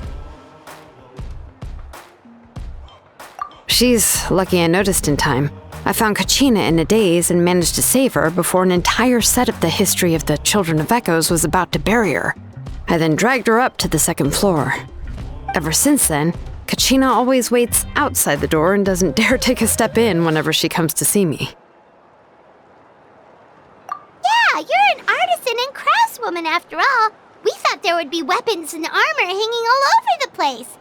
She's lucky I noticed in time. I found Kachina in a daze and managed to save her before an entire set of the history of the Children of Echoes was about to bury her. I then dragged her up to the second floor. Ever since then, Kachina always waits outside the door and doesn't dare take a step in whenever she comes to see me. Yeah, you're an artisan and craftswoman after all. We thought there would be weapons and armor hanging all over the place.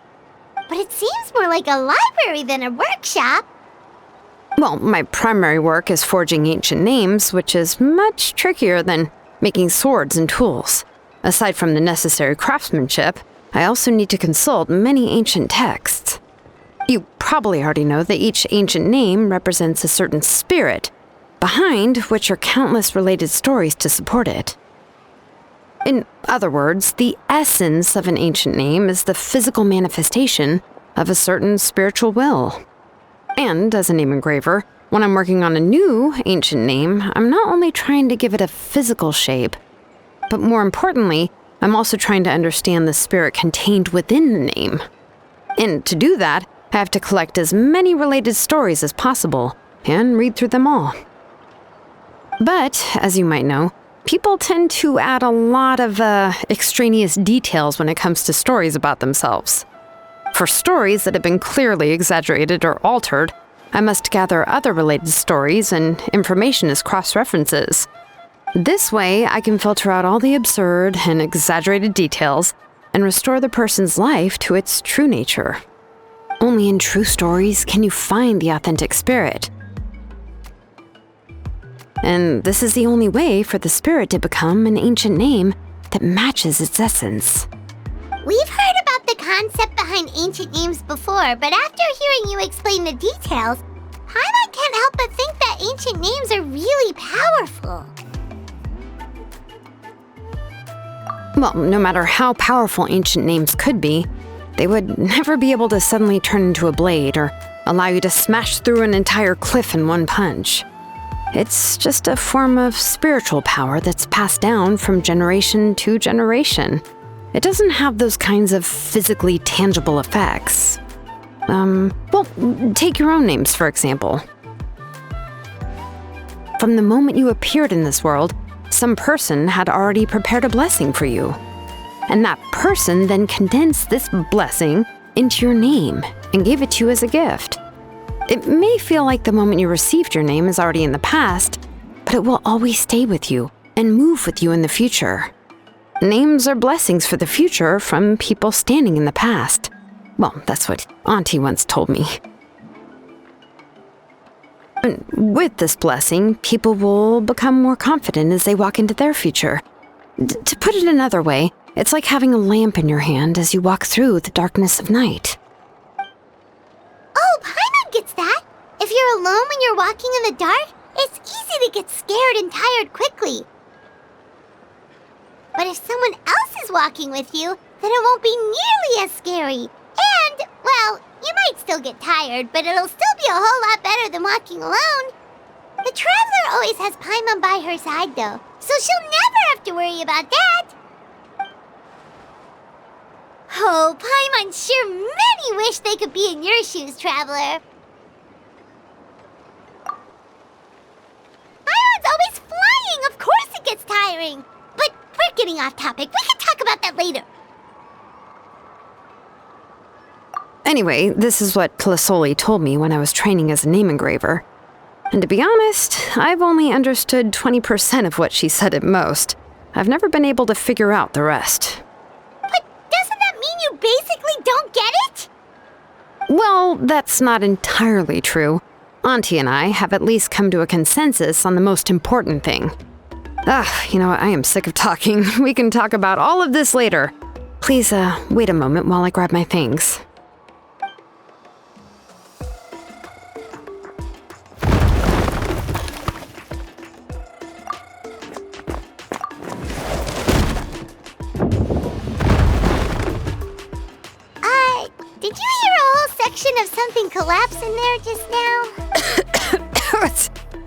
But it seems more like a library than a workshop. Well, my primary work is forging ancient names, which is much trickier than making swords and tools. Aside from the necessary craftsmanship, I also need to consult many ancient texts. You probably already know that each ancient name represents a certain spirit, behind which are countless related stories to support it. In other words, the essence of an ancient name is the physical manifestation of a certain spiritual will. And as a name engraver, when I'm working on a new ancient name, I'm not only trying to give it a physical shape, but more importantly, I'm also trying to understand the spirit contained within the name. And to do that, I have to collect as many related stories as possible and read through them all. But, as you might know, people tend to add a lot of extraneous details when it comes to stories about themselves. For stories that have been clearly exaggerated or altered, I must gather other related stories and information as cross-references. This way, I can filter out all the absurd and exaggerated details and restore the person's life to its true nature. Only in true stories can you find the authentic spirit. And this is the only way for the spirit to become an ancient name that matches its essence. We've heard about the concept behind ancient names before, but after hearing you explain the details, Paimon can't help but think that ancient names are really powerful. Well, no matter how powerful ancient names could be, they would never be able to suddenly turn into a blade or allow you to smash through an entire cliff in one punch. It's just a form of spiritual power that's passed down from generation to generation. It doesn't have those kinds of physically tangible effects. Well, take your own names, for example. From the moment you appeared in this world, some person had already prepared a blessing for you. And that person then condensed this blessing into your name and gave it to you as a gift. It may feel like the moment you received your name is already in the past, but it will always stay with you and move with you in the future. Names are blessings for the future from people standing in the past. Well, that's what Auntie once told me. And with this blessing, people will become more confident as they walk into their future. To put it another way, it's like having a lamp in your hand as you walk through the darkness of night. Oh, Paimon gets that. If you're alone when you're walking in the dark, it's easy to get scared and tired quickly. But if someone else is walking with you, then it won't be nearly as scary. And, well, you might still get tired, but it'll still be a whole lot better than walking alone. The Traveler always has Paimon by her side, though, so she'll never have to worry about that. Oh, Paimon sure many wish they could be in your shoes, Traveler. Paimon's always flying, of course it gets tiring. But we're getting off topic. We can talk about that later. Anyway, this is what Plisoli told me when I was training as a name engraver. And to be honest, I've only understood 20% of what she said at most. I've never been able to figure out the rest. But doesn't that mean you basically don't get it? Well, that's not entirely true. Auntie and I have at least come to a consensus on the most important thing. You know what? I am sick of talking. We can talk about all of this later. Please, wait a moment while I grab my things. Did you hear a whole section of something collapse in there just now?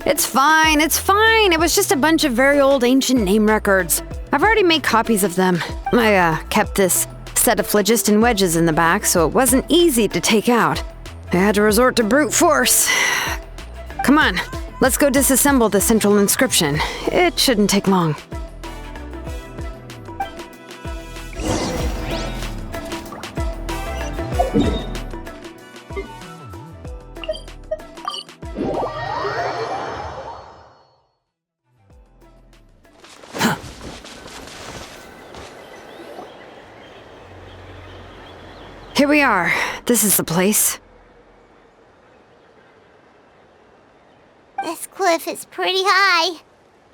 It's fine, it's fine. It was just a bunch of very old ancient name records. I've already made copies of them. I kept this set of phlogiston wedges in the back, so it wasn't easy to take out. I had to resort to brute force. Come on, let's go disassemble the central inscription. It shouldn't take long. Here we are. This is the place. cliff is pretty high.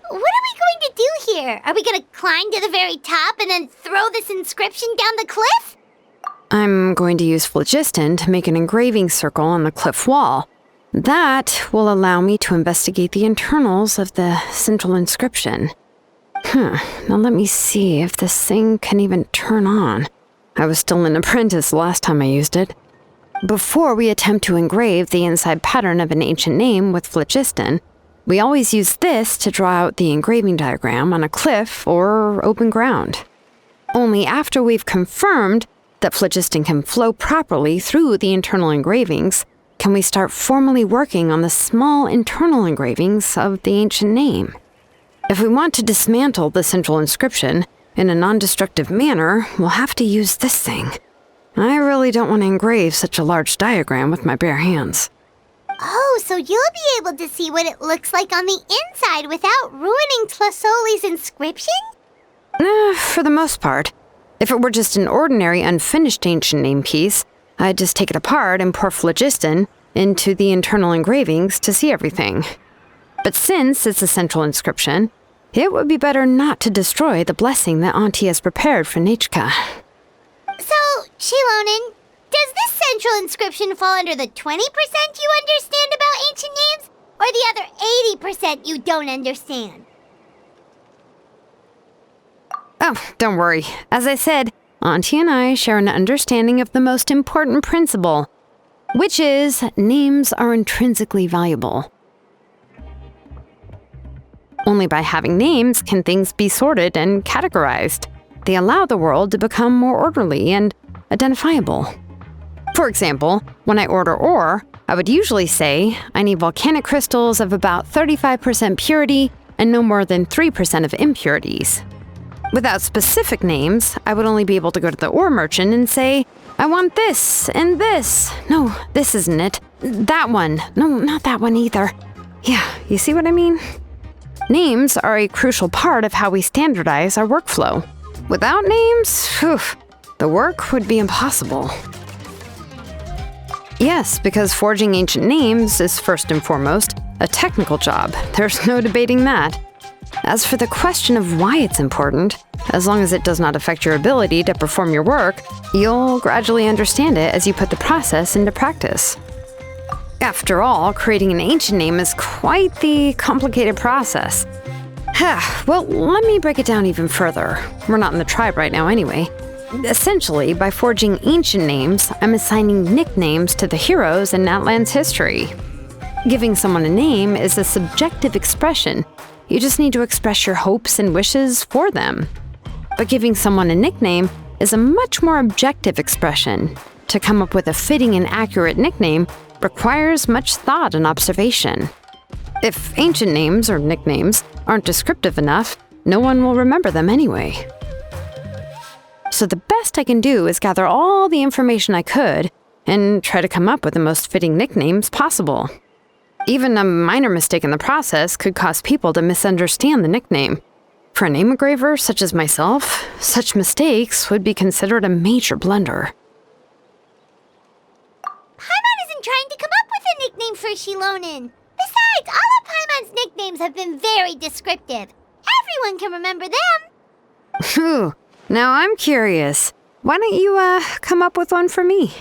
What are we going to do here? Are we going to climb to the very top and then throw this inscription down the cliff? I'm going to use phlogiston to make an engraving circle on the cliff wall. That will allow me to investigate the internals of the central inscription. Now let me see if this thing can even turn on. I was still an apprentice last time I used it. Before we attempt to engrave the inside pattern of an ancient name with phlogiston, we always use this to draw out the engraving diagram on a cliff or open ground. Only after we've confirmed that phlogiston can flow properly through the internal engravings can we start formally working on the small internal engravings of the ancient name. If we want to dismantle the central inscription in a non-destructive manner, we'll have to use this thing. I really don't want to engrave such a large diagram with my bare hands. Oh, so you'll be able to see what it looks like on the inside without ruining Tlasoli's inscription? For the most part. If it were just an ordinary unfinished ancient name piece, I'd just take it apart and pour phlogiston into the internal engravings to see everything. But since it's a central inscription, it would be better not to destroy the blessing that Auntie has prepared for Nechka. So, Xilonen, does this central inscription fall under the 20% you understand about ancient names, or the other 80% you don't understand? Oh, don't worry. As I said, Auntie and I share an understanding of the most important principle, which is names are intrinsically valuable. Only by having names can things be sorted and categorized. They allow the world to become more orderly and identifiable. For example, when I order ore, I would usually say I need volcanic crystals of about 35% purity and no more than 3% of impurities. Without specific names, I would only be able to go to the ore merchant and say, I want this and this. No, this isn't it. That one. No, not that one either. Yeah, you see what I mean? Names are a crucial part of how we standardize our workflow. Without names, the work would be impossible. Yes, because forging ancient names is first and foremost a technical job. There's no debating that. As for the question of why it's important, as long as it does not affect your ability to perform your work, you'll gradually understand it as you put the process into practice. After all, creating an ancient name is quite the complicated process. Well, let me break it down even further. We're not in the tribe right now anyway. Essentially, by forging ancient names, I'm assigning nicknames to the heroes in Natlan's history. Giving someone a name is a subjective expression. You just need to express your hopes and wishes for them. But giving someone a nickname is a much more objective expression. To come up with a fitting and accurate nickname requires much thought and observation. If ancient names or nicknames aren't descriptive enough, no one will remember them anyway. So the best I can do is gather all the information I could and try to come up with the most fitting nicknames possible. Even a minor mistake in the process could cause people to misunderstand the nickname. For a name engraver such as myself, such mistakes would be considered a major blunder. Paimon isn't trying to come up with a nickname for Xilonen. Besides, all of Paimon's nicknames have been very descriptive. Everyone can remember them. Phew. Now I'm curious. Why don't you, come up with one for me?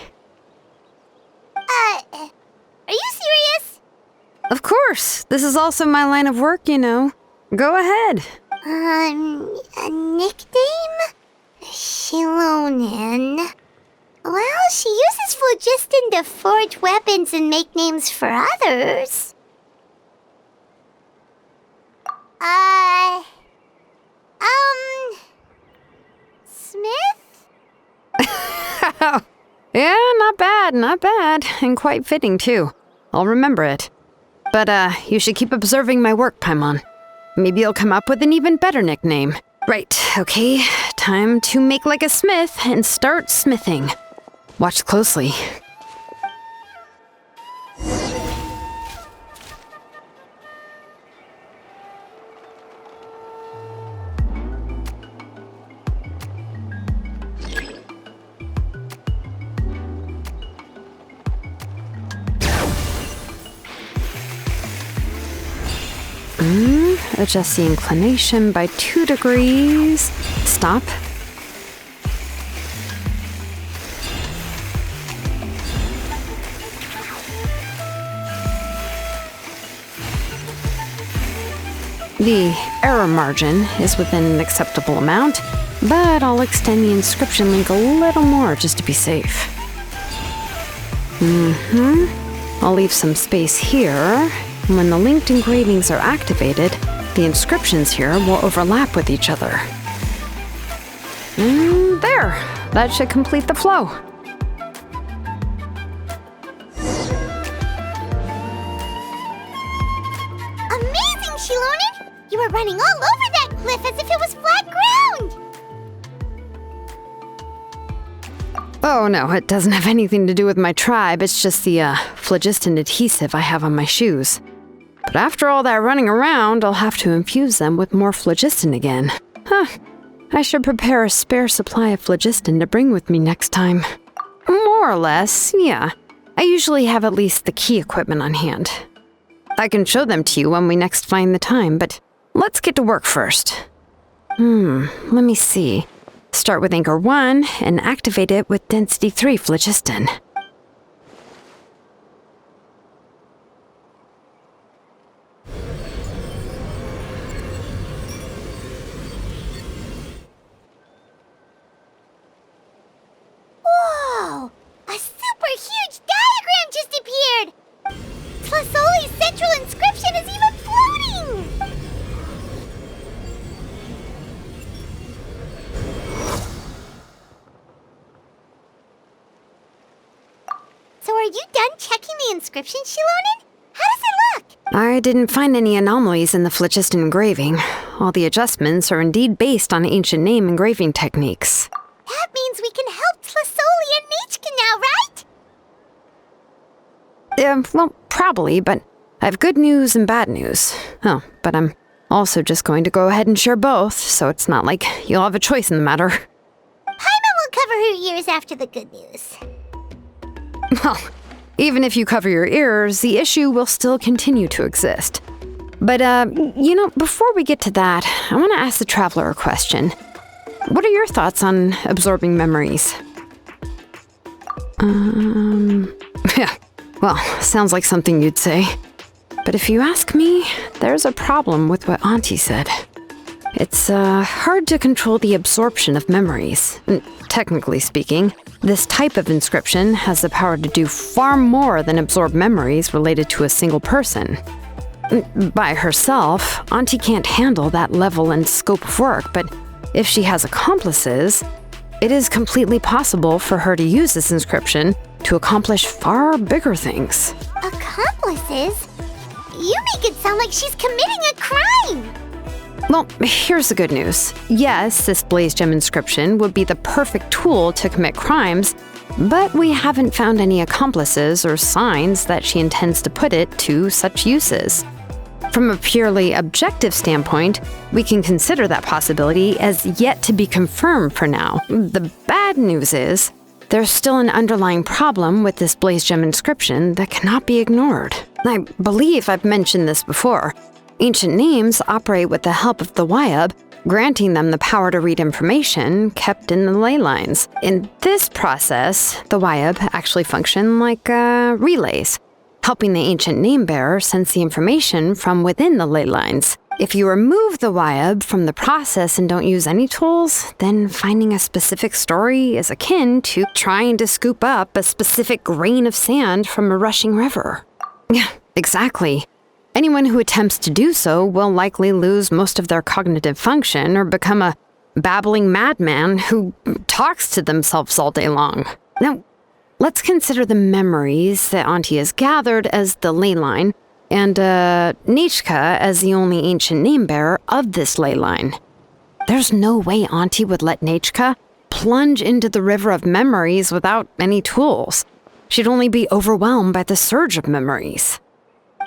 Are you serious? Of course. This is also my line of work, you know. Go ahead. A nickname? Xilonen. Well, she uses phlogiston to forge weapons and make names for others. Smith? Yeah, not bad, and quite fitting too. I'll remember it. But, you should keep observing my work, Paimon. Maybe you'll come up with an even better nickname. Right, okay, time to make like a smith and start smithing. Watch closely. adjust the inclination by 2 degrees. Stop. The error margin is within an acceptable amount, but I'll extend the inscription link a little more just to be safe. I'll leave some space here. When the linked engravings are activated, the inscriptions here will overlap with each other. And there! That should complete the flow. Amazing, Xilonen! You were running all over that cliff as if it was flat ground! Oh no, it doesn't have anything to do with my tribe. It's just the phlogiston adhesive I have on my shoes. But after all that running around, I'll have to infuse them with more phlogiston again. I should prepare a spare supply of phlogiston to bring with me next time. More or less, yeah. I usually have at least the key equipment on hand. I can show them to you when we next find the time, but let's get to work first. Let me see. Start with Anchor 1 and activate it with Density 3 phlogiston. Whoa! A super huge diagram just appeared! Tlasoli's central inscription is even floating! So are you done checking the inscription, Xilonen? How does it look? I didn't find any anomalies in the phlogiston engraving. All the adjustments are indeed based on ancient name engraving techniques. That means we can help Tlasoli and Nechka now, right? Well, probably, but I have good news and bad news. Oh, but I'm also just going to go ahead and share both, so it's not like you'll have a choice in the matter. Paimon will cover her ears after the good news. Well, even if you cover your ears, the issue will still continue to exist. But, before we get to that, I want to ask the Traveler a question. What are your thoughts on absorbing memories? Yeah, well, sounds like something you'd say. But if you ask me, there's a problem with what Auntie said. It's hard to control the absorption of memories. Technically speaking, this type of inscription has the power to do far more than absorb memories related to a single person. By herself, Auntie can't handle that level and scope of work, but if she has accomplices, it is completely possible for her to use this inscription to accomplish far bigger things. Accomplices? You make it sound like she's committing a crime! Well, here's the good news. Yes, this Blaze Gem inscription would be the perfect tool to commit crimes, but we haven't found any accomplices or signs that she intends to put it to such uses. From a purely objective standpoint, we can consider that possibility as yet to be confirmed for now. The bad news is, there's still an underlying problem with this Blaze Gem inscription that cannot be ignored. I believe I've mentioned this before. Ancient names operate with the help of the Waiab, granting them the power to read information kept in the ley lines. In this process, the Waiab actually function like relays, helping the ancient name bearer sense the information from within the ley lines. If you remove the Waiab from the process and don't use any tools, then finding a specific story is akin to trying to scoop up a specific grain of sand from a rushing river. Yeah, exactly. Anyone who attempts to do so will likely lose most of their cognitive function or become a babbling madman who talks to themselves all day long. Now, let's consider the memories that Auntie has gathered as the ley line, and Nechka as the only ancient name bearer of this ley line. There's no way Auntie would let Nechka plunge into the river of memories without any tools. She'd only be overwhelmed by the surge of memories.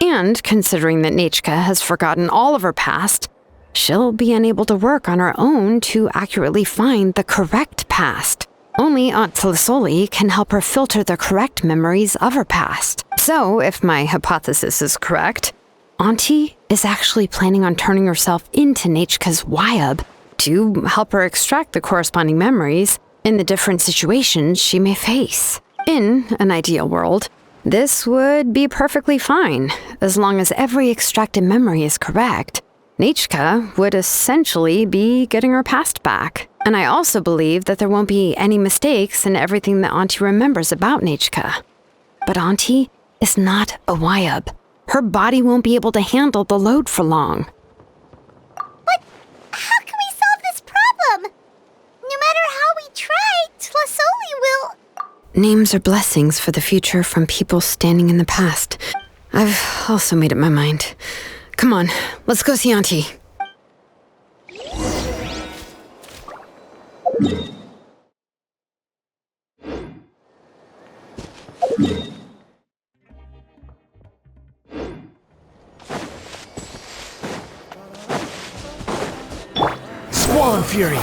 And considering that Nechka has forgotten all of her past, she'll be unable to work on her own to accurately find the correct past. Only Aunt Tlasoli can help her filter the correct memories of her past. So, if my hypothesis is correct, Auntie is actually planning on turning herself into Nechka's Wyab to help her extract the corresponding memories in the different situations she may face. In an ideal world, this would be perfectly fine, as long as every extracted memory is correct. Nechka would essentially be getting her past back. And I also believe that there won't be any mistakes in everything that Auntie remembers about Nechka. But Auntie is not a Wyab. Her body won't be able to handle the load for long. But how can we solve this problem? No matter how we try, Tlasoli will... Names are blessings for the future from people standing in the past. I've also made up my mind. Come on, let's go see Auntie. Squall Fury!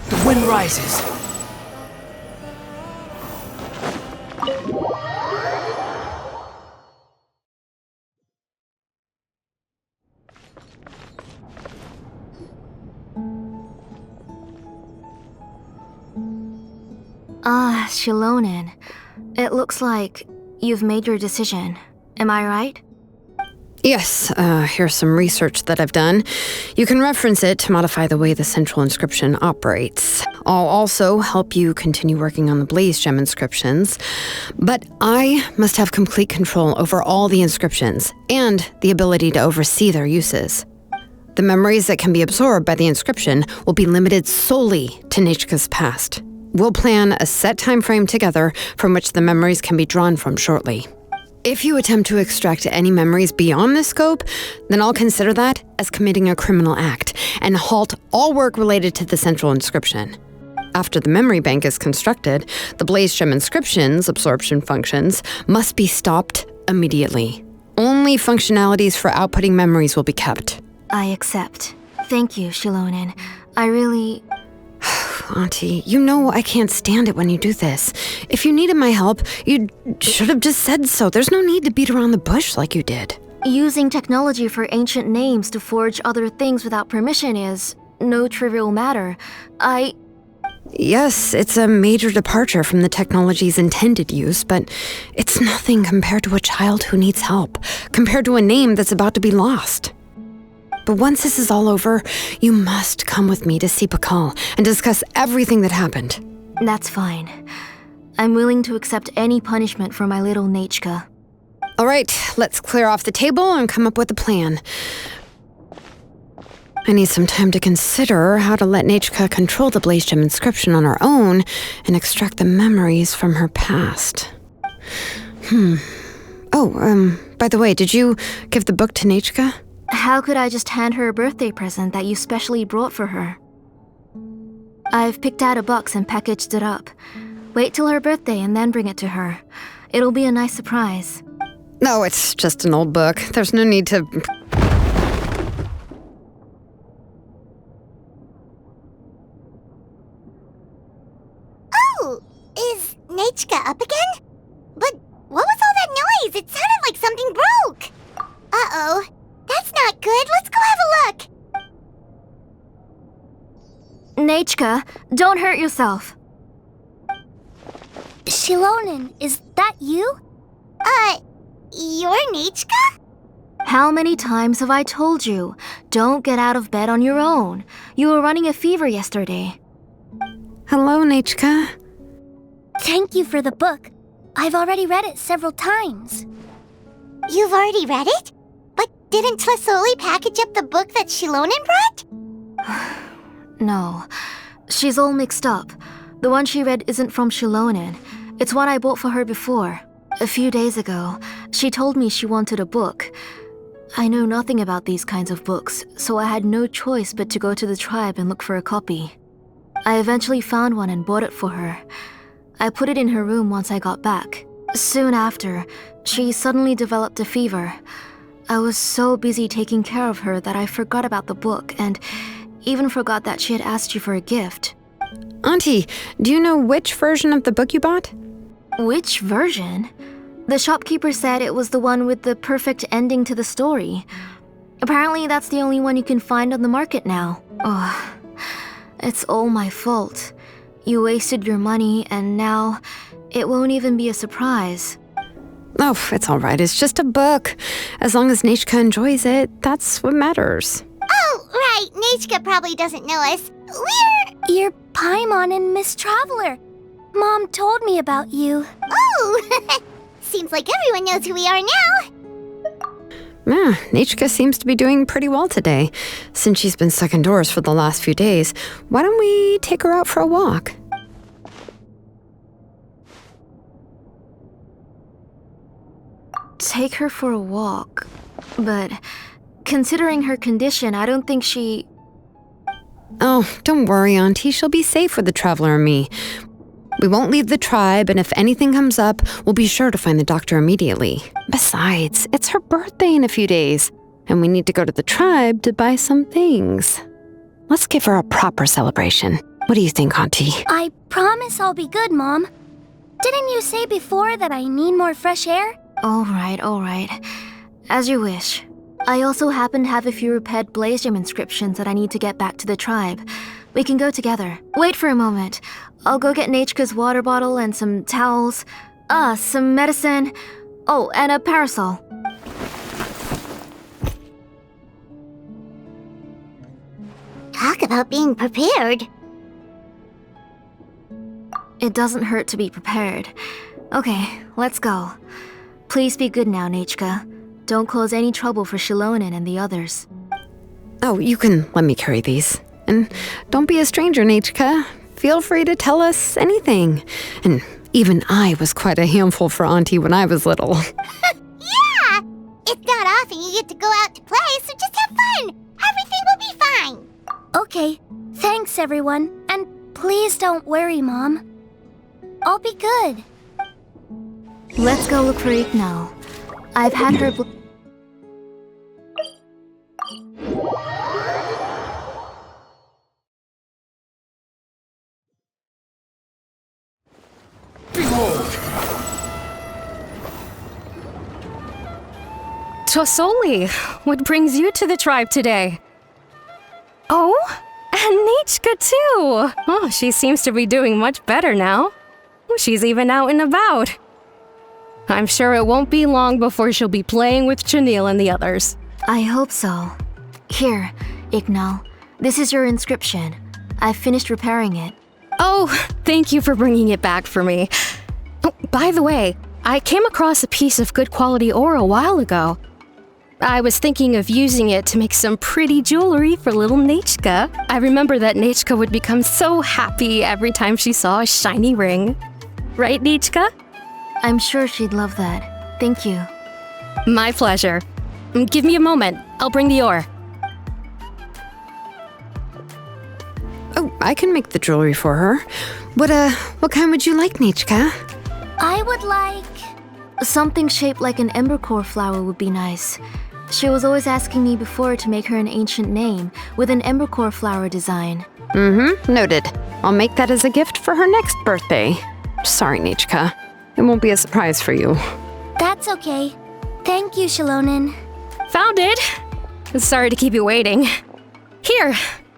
The wind rises. Ah, Xilonen. It looks like you've made your decision. Am I right? Yes, here's some research that I've done. You can reference it to modify the way the central inscription operates. I'll also help you continue working on the Blaze Gem inscriptions, but I must have complete control over all the inscriptions and the ability to oversee their uses. The memories that can be absorbed by the inscription will be limited solely to Nechka's past. We'll plan a set time frame together from which the memories can be drawn from shortly. If you attempt to extract any memories beyond this scope, then I'll consider that as committing a criminal act and halt all work related to the central inscription. After the memory bank is constructed, the Blaze Gem inscription's absorption functions must be stopped immediately. Only functionalities for outputting memories will be kept. I accept. Thank you, Xilonen. I really... Auntie, you know I can't stand it when you do this. If you needed my help, you should have just said so. There's no need to beat around the bush like you did. Using technology for ancient names to forge other things without permission is no trivial matter. Yes, it's a major departure from the technology's intended use, but it's nothing compared to a child who needs help, compared to a name that's about to be lost. But once this is all over, you must come with me to see Pakal and discuss everything that happened. That's fine. I'm willing to accept any punishment for my little Nechka. All right, let's clear off the table and come up with a plan. I need some time to consider how to let Nechka control the Blaze Gem inscription on her own and extract the memories from her past. By the way, did you give the book to Nechka? How could I just hand her a birthday present that you specially brought for her? I've picked out a box and packaged it up. Wait till her birthday and then bring it to her. It'll be a nice surprise. No, it's just an old book. There's no need to... Oh, is Nechka up again? But what was all that noise? It sounded like something broke. Uh-oh. That's not good. Let's go have a look. Nechka, don't hurt yourself. Xilonen, is that you? You're Nechka? How many times have I told you? Don't get out of bed on your own. You were running a fever yesterday. Hello, Nechka. Thank you for the book. I've already read it several times. You've already read it? But didn't Tlasoli package up the book that Xilonen brought? No. She's all mixed up. The one she read isn't from Xilonen. It's one I bought for her before. A few days ago, she told me she wanted a book. I know nothing about these kinds of books, so I had no choice but to go to the tribe and look for a copy. I eventually found one and bought it for her. I put it in her room once I got back. Soon after, she suddenly developed a fever. I was so busy taking care of her that I forgot about the book and even forgot that she had asked you for a gift. Auntie, do you know which version of the book you bought? Which version? The shopkeeper said it was the one with the perfect ending to the story. Apparently that's the only one you can find on the market now. Ugh. It's all my fault. You wasted your money and now it won't even be a surprise. Oh, it's all right. It's just a book. As long as Nechka enjoys it, that's what matters. Oh, right. Nechka probably doesn't know us. You're Paimon and Miss Traveler. Mom told me about you. Oh, seems like everyone knows who we are now. Yeah, Nechka seems to be doing pretty well today. Since she's been stuck indoors for the last few days, why don't we take her out for a walk? Take her for a walk. But considering her condition, I don't think she... Oh, don't worry, Auntie. She'll be safe with the Traveler and me. We won't leave the tribe, and if anything comes up, we'll be sure to find the doctor immediately. Besides, it's her birthday in a few days, and we need to go to the tribe to buy some things. Let's give her a proper celebration. What do you think, Auntie? I promise I'll be good, Mom. Didn't you say before that I need more fresh air? All right. As you wish. I also happen to have a few repaired Blaze Gem inscriptions that I need to get back to the tribe. We can go together. Wait for a moment. I'll go get Nechka's water bottle and some towels. Some medicine. Oh, and a parasol. Talk about being prepared. It doesn't hurt to be prepared. Okay, let's go. Please be good now, Nechka. Don't cause any trouble for Xilonen and the others. Oh, you can let me carry these. And don't be a stranger, Nechka. Feel free to tell us anything. And even I was quite a handful for Auntie when I was little. Yeah! It's not often you get to go out to play, so just have fun. Everything will be fine. Okay, thanks everyone. And please don't worry, Mom. I'll be good. Let's go look for Ignal. I've had her... Tosoli, what brings you to the tribe today? Oh, and Nechka too! Oh, she seems to be doing much better now. She's even out and about. I'm sure it won't be long before she'll be playing with Chanil and the others. I hope so. Here, Ignal. This is your inscription. I've finished repairing it. Oh, thank you for bringing it back for me. Oh, by the way, I came across a piece of good quality ore a while ago. I was thinking of using it to make some pretty jewelry for little Nechka. I remember that Nechka would become so happy every time she saw a shiny ring. Right, Nechka? I'm sure she'd love that. Thank you. My pleasure. Give me a moment. I'll bring the ore. Oh, I can make the jewelry for her. What kind would you like, Nechka? I would like... Something shaped like an embercore flower would be nice. She was always asking me before to make her an ancient name with an embercore flower design. Noted. I'll make that as a gift for her next birthday. Sorry, Nechka. It won't be a surprise for you. That's okay. Thank you, Xilonen. Found it! Sorry to keep you waiting. Here,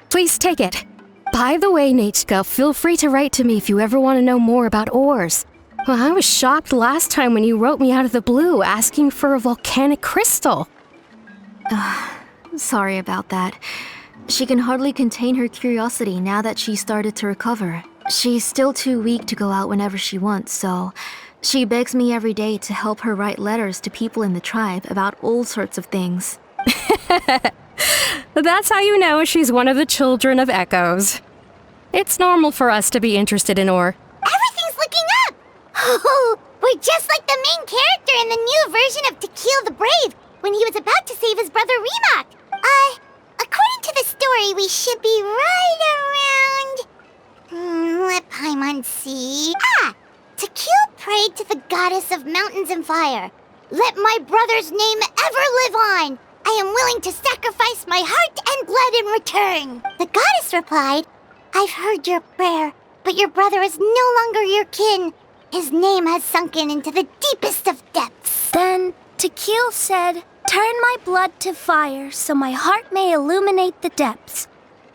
please take it. By the way, Nechka, feel free to write to me if you ever want to know more about ores. Well, I was shocked last time when you wrote me out of the blue asking for a volcanic crystal. Sorry about that. She can hardly contain her curiosity now that she's started to recover. She's still too weak to go out whenever she wants, so she begs me every day to help her write letters to people in the tribe about all sorts of things. That's how you know she's one of the children of Echoes. It's normal for us to be interested in ore. Everything's looking up! Oh, we're just like the main character in the new version of To Kill the Brave when he was about to save his brother Remak. According to the story, we should be right around... let Paimon see... To Kill prayed to the goddess of mountains and fire. Let my brother's name ever live on. I am willing to sacrifice my heart and blood in return. The goddess replied, I've heard your prayer, but your brother is no longer your kin. His name has sunken into the deepest of depths. Then Tequil said, turn my blood to fire so my heart may illuminate the depths.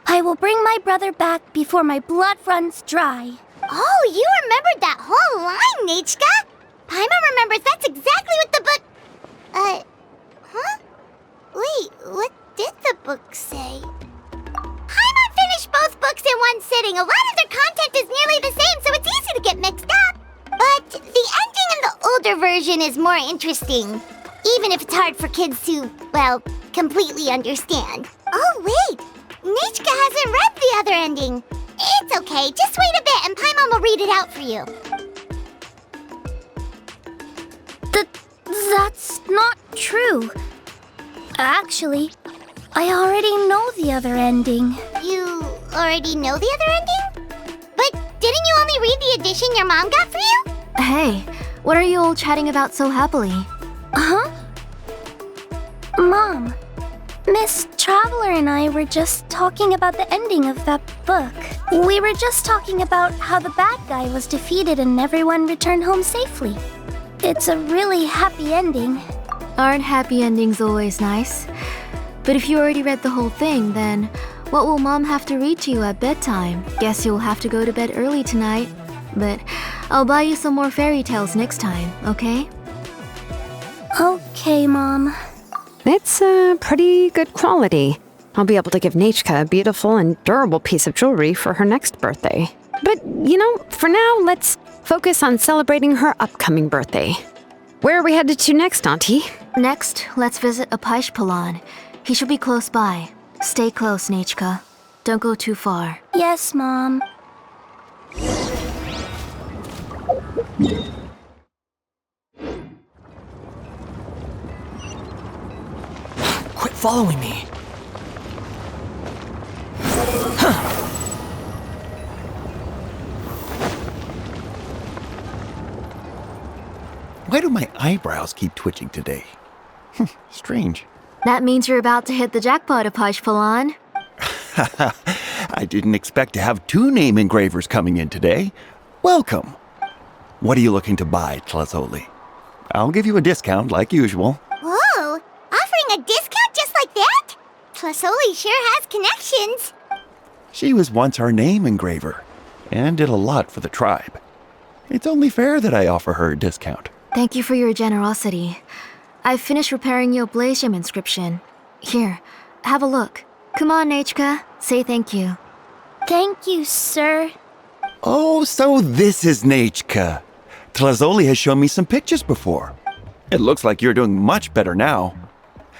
I will bring my brother back before my blood runs dry. Oh, you remembered that whole line, Nechka? Paimon remembers that's exactly what the book... huh? Wait, what did the book say? Paimon finished both books in one sitting. A lot of their content is nearly the same, so it's easy to get mixed up. But the ending in the older version is more interesting, even if it's hard for kids to, well, completely understand. Oh, wait! Nechka hasn't read the other ending. It's okay, just wait a bit and Paimon will read it out for you. That's not true. Actually, I already know the other ending. You already know the other ending? But didn't you only read the edition your mom got for you? Hey, what are you all chatting about so happily? Huh? Mom, Miss Traveler and I were just talking about the ending of that book. We were just talking about how the bad guy was defeated and everyone returned home safely. It's a really happy ending. Aren't happy endings always nice? But if you already read the whole thing, then what will Mom have to read to you at bedtime? Guess you'll have to go to bed early tonight. But I'll buy you some more fairy tales next time, okay? Okay, Mom. It's pretty good quality. I'll be able to give Nechka a beautiful and durable piece of jewelry for her next birthday. But, for now, let's focus on celebrating her upcoming birthday. Where are we headed to next, Auntie? Next, let's visit Apashpalan. He should be close by. Stay close, Nechka. Don't go too far. Yes, Mom. Quit following me. Why do my eyebrows keep twitching today? Strange. That means you're about to hit the jackpot, Apashpalan. I didn't expect to have 2 name engravers coming in today. Welcome. What are you looking to buy, Tlazoli? I'll give you a discount like usual. Whoa, offering a discount just like that? Tlazoli sure has connections. She was once our name engraver and did a lot for the tribe. It's only fair that I offer her a discount. Thank you for your generosity. I've finished repairing your Blaze Gem inscription. Here, have a look. Come on, Nechka. Say thank you. Thank you, sir. Oh, so this is Nechka. Tlazoli has shown me some pictures before. It looks like you're doing much better now.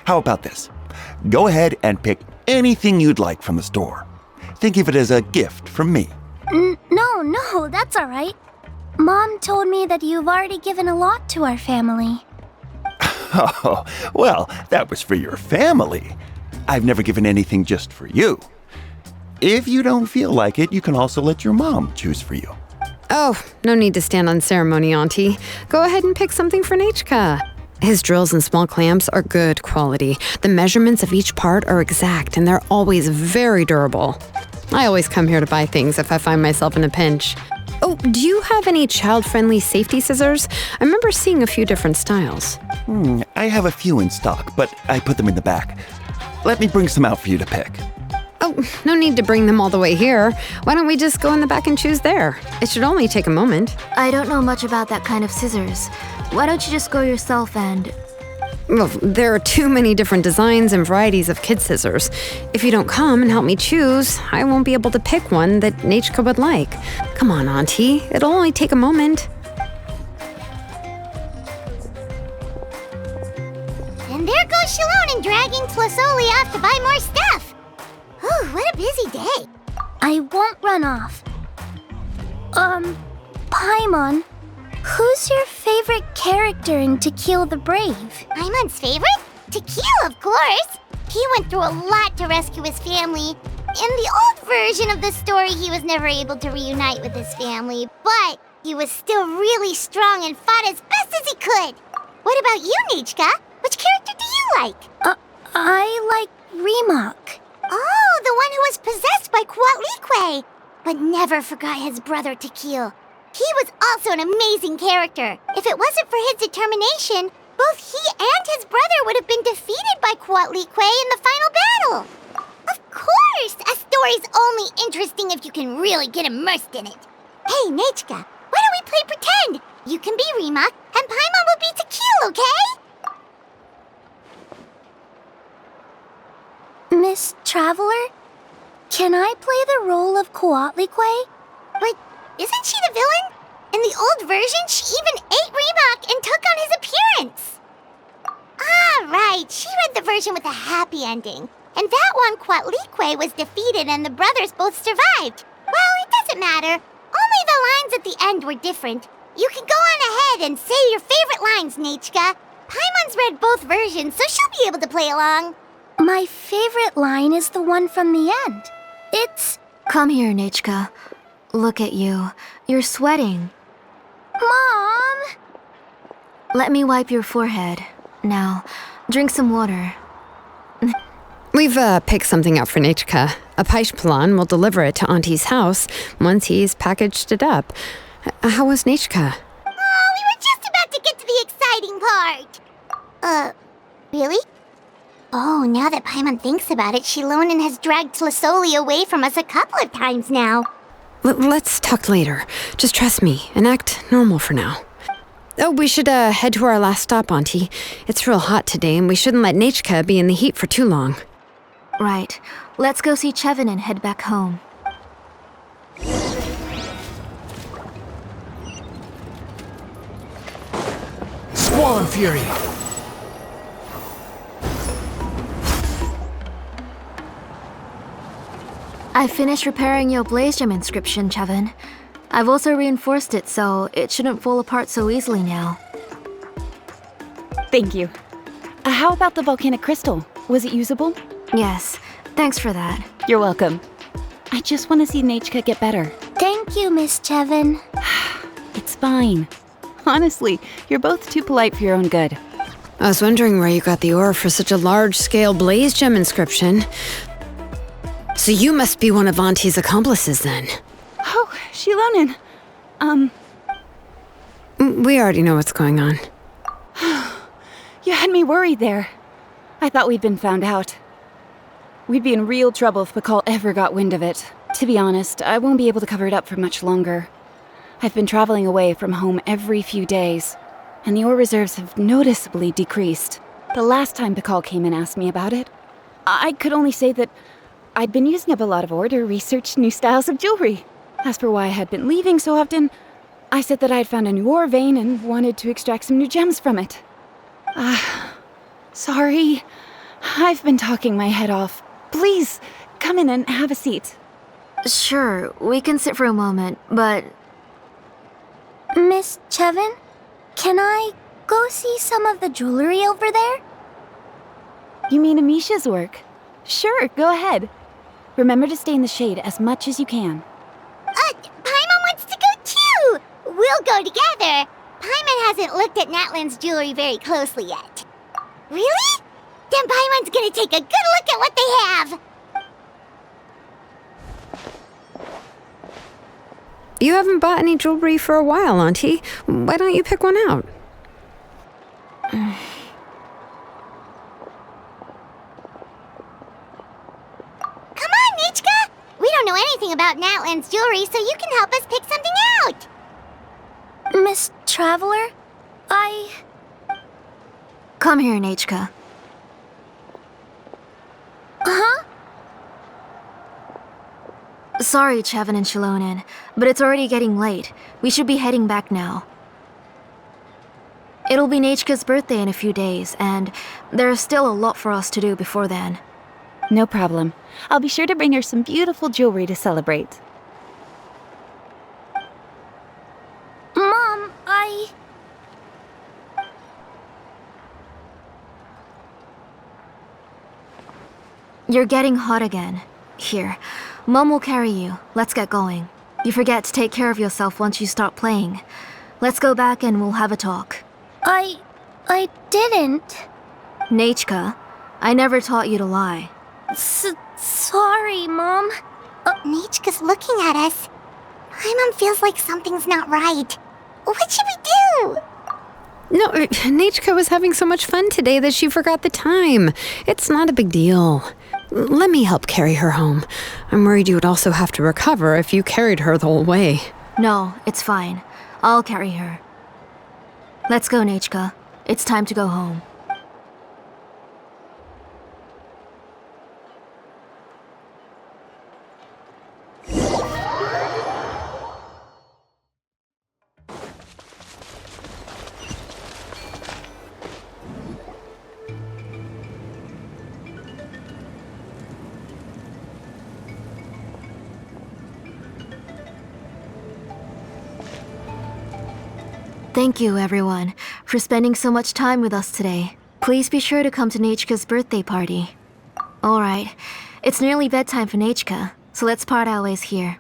How about this? Go ahead and pick anything you'd like from the store. Think of it as a gift from me. No, that's all right. Mom told me that you've already given a lot to our family. Oh, well, that was for your family. I've never given anything just for you. If you don't feel like it, you can also let your mom choose for you. Oh, no need to stand on ceremony, Auntie. Go ahead and pick something for Nechka. His drills and small clamps are good quality. The measurements of each part are exact, and they're always very durable. I always come here to buy things if I find myself in a pinch. Oh, do you have any child-friendly safety scissors? I remember seeing a few different styles. I have a few in stock, but I put them in the back. Let me bring some out for you to pick. Oh, no need to bring them all the way here. Why don't we just go in the back and choose there? It should only take a moment. I don't know much about that kind of scissors. Why don't you just go yourself and... Well, there are too many different designs and varieties of kid scissors. If you don't come and help me choose, I won't be able to pick one that Nechka would like. Come on, Auntie. It'll only take a moment. And there goes Xilonen dragging Tlazoli off to buy more stuff. Ooh, what a busy day. I won't run off. Paimon, who's your favorite character in To Kill the Brave? Paimon's favorite? Tequila, of course. He went through a lot to rescue his family. In the old version of the story, he was never able to reunite with his family, but he was still really strong and fought as best as he could. What about you, Nechka? Which character do you like? I like Remok. Oh, the one who was possessed by Quatlique, but never forgot his brother Tequil. He was also an amazing character. If it wasn't for his determination, both he and his brother would have been defeated by Quatlique in the final battle. Of course! A story's only interesting if you can really get immersed in it. Hey, Nechka, why don't we play pretend? You can be Remok, and Paimon will be Tequil, okay? Miss Traveler, can I play the role of Quatlique? But isn't she the villain? In the old version, she even ate Remok and took on his appearance. Ah, right. She read the version with a happy ending. And that one, Quatlique was defeated and the brothers both survived. Well, it doesn't matter. Only the lines at the end were different. You can go on ahead and say your favorite lines, Nechka. Paimon's read both versions, so she'll be able to play along. My favorite line is the one from the end. It's... Come here, Nechka. Look at you. You're sweating. Mom! Let me wipe your forehead. Now, drink some water. We've picked something up for Nechka. A Paishpalan will deliver it to Auntie's house once he's packaged it up. How was Nechka? Oh, we were just about to get to the exciting part. Really? Oh, now that Paimon thinks about it, Xilonen has dragged Tlisoli away from us a couple of times now. Let's talk later. Just trust me and act normal for now. Oh, we should head to our last stop, Auntie. It's real hot today, and we shouldn't let Nechka be in the heat for too long. Right. Let's go see Chevin and head back home. Squall and Fury! I finished repairing your Blaze Gem inscription, Chevin. I've also reinforced it so it shouldn't fall apart so easily now. Thank you. How about the volcanic crystal? Was it usable? Yes, thanks for that. You're welcome. I just want to see Nechka get better. Thank you, Miss Chevin. It's fine. Honestly, you're both too polite for your own good. I was wondering where you got the ore for such a large-scale Blaze Gem inscription. So you must be one of Auntie's accomplices, then. Oh, Xilonen. We already know what's going on. You had me worried there. I thought we'd been found out. We'd be in real trouble if Pakal ever got wind of it. To be honest, I won't be able to cover it up for much longer. I've been traveling away from home every few days, and the ore reserves have noticeably decreased. The last time Pakal came and asked me about it, I could only say that I'd been using up a lot of ore to research new styles of jewelry. As for why I had been leaving so often, I said that I had found a new ore vein and wanted to extract some new gems from it. Sorry. I've been talking my head off. Please, come in and have a seat. Sure, we can sit for a moment, but... Miss Chevin, can I go see some of the jewelry over there? You mean Amisha's work? Sure, go ahead. Remember to stay in the shade as much as you can. Paimon wants to go too! We'll go together. Paimon hasn't looked at Natlan's jewelry very closely yet. Really? Then Paimon's gonna take a good look at what they have! You haven't bought any jewelry for a while, Auntie. Why don't you pick one out? Come on, Nechka! We don't know anything about Natlan's jewelry, so you can help us pick something out! Miss Traveler, Come here, Nechka. Huh? Sorry, Chevin and Xilonen, but it's already getting late. We should be heading back now. It'll be Nechka's birthday in a few days, and there's still a lot for us to do before then. No problem. I'll be sure to bring her some beautiful jewelry to celebrate. Mom, You're getting hot again. Here, Mom will carry you. Let's get going. You forget to take care of yourself once you start playing. Let's go back and we'll have a talk. I didn't. Nechka, I never taught you to lie. Sorry, Mom. Nechka's looking at us. My mom feels like something's not right. What should we do? No, Nechka was having so much fun today that she forgot the time. It's not a big deal. Let me help carry her home. I'm worried you would also have to recover if you carried her the whole way. No, it's fine. I'll carry her. Let's go, Nechka. It's time to go home. Thank you, everyone, for spending so much time with us today. Please be sure to come to Nechka's birthday party. Alright, it's nearly bedtime for Nechka, so let's part our ways here.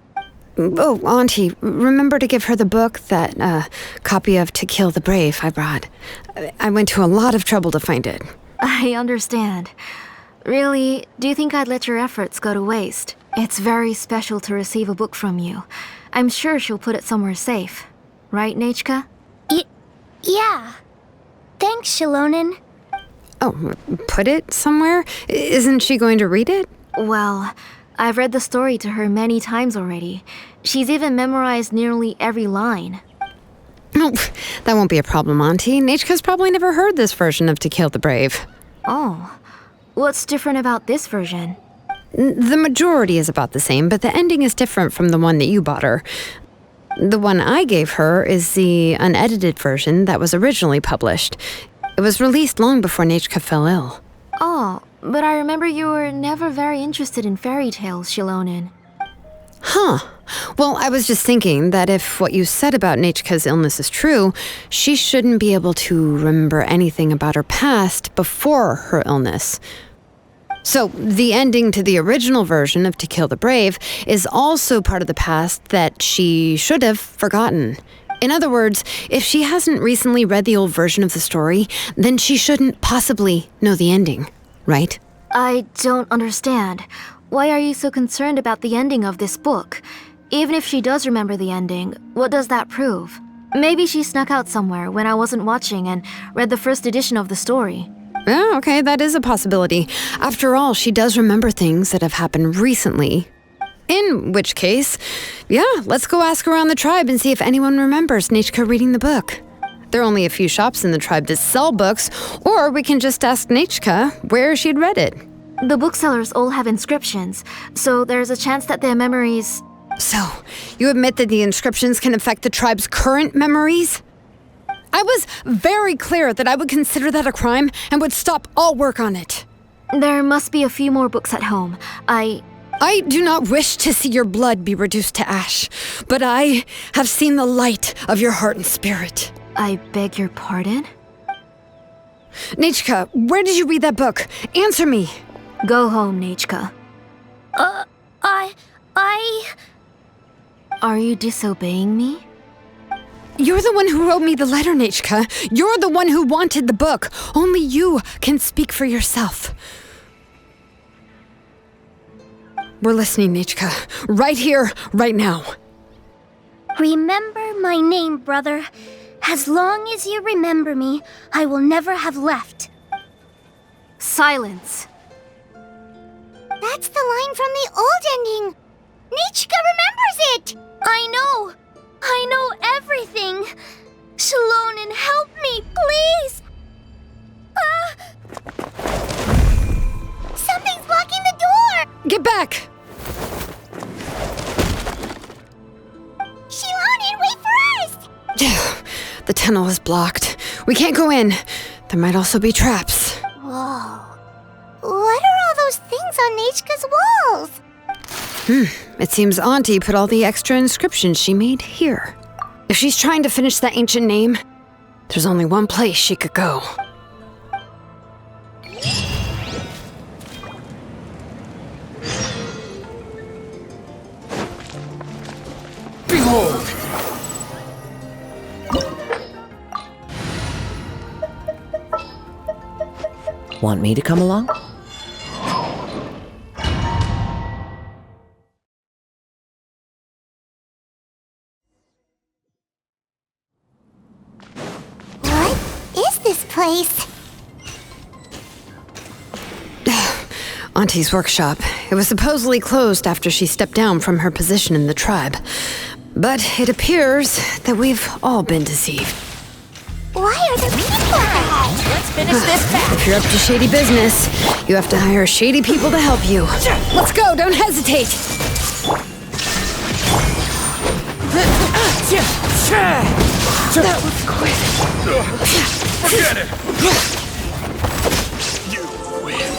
Oh, Auntie, remember to give her the book, that copy of To Kill the Brave I brought. I went to a lot of trouble to find it. I understand. Really, do you think I'd let your efforts go to waste? It's very special to receive a book from you. I'm sure she'll put it somewhere safe. Right, Nechka? Yeah. Thanks, Xilonen. Oh, put it somewhere? Isn't she going to read it? Well, I've read the story to her many times already. She's even memorized nearly every line. Oh, that won't be a problem, Auntie. Nechka's probably never heard this version of To Kill the Brave. Oh. What's different about this version? The majority is about the same, but the ending is different from the one that you bought her. The one I gave her is the unedited version that was originally published. It was released long before Nechka fell ill. Oh, but I remember you were never very interested in fairy tales, Xilonen. Huh. Well, I was just thinking that if what you said about Nechka's illness is true, she shouldn't be able to remember anything about her past before her illness. So, the ending to the original version of To Kill the Brave is also part of the past that she should have forgotten. In other words, if she hasn't recently read the old version of the story, then she shouldn't possibly know the ending, right? I don't understand. Why are you so concerned about the ending of this book? Even if she does remember the ending, what does that prove? Maybe she snuck out somewhere when I wasn't watching and read the first edition of the story. Yeah, okay, that is a possibility. After all, she does remember things that have happened recently. In which case, yeah, let's go ask around the tribe and see if anyone remembers Nechka reading the book. There are only a few shops in the tribe that sell books, or we can just ask Nechka where she'd read it. The booksellers all have inscriptions, so there's a chance that their memories... So, you admit that the inscriptions can affect the tribe's current memories? I was very clear that I would consider that a crime and would stop all work on it. There must be a few more books at home. I do not wish to see your blood be reduced to ash, but I have seen the light of your heart and spirit. I beg your pardon? Nechka, where did you read that book? Answer me. Go home, Nechka. Are you disobeying me? You're the one who wrote me the letter, Nechka. You're the one who wanted the book. Only you can speak for yourself. We're listening, Nechka. Right here, right now. Remember my name, brother. As long as you remember me, I will never have left. Silence. That's the line from the old ending. Nechka remembers it. I know everything. Xilonen, help me, please. Something's blocking the door. Get back. Xilonen, wait for us. The tunnel is blocked. We can't go in. There might also be traps. Whoa. What are all those things on Nechka's walls? It seems Auntie put all the extra inscriptions she made here. If she's trying to finish that ancient name, there's only one place she could go. Behold! Want me to come along? What is this place? Auntie's workshop. It was supposedly closed after she stepped down from her position in the tribe. But it appears that we've all been deceived. Why are there people ahead? Let's finish this fast. If you're up to shady business, you have to hire shady people to help you. Let's go, don't hesitate! That was quick. Forget it. You win.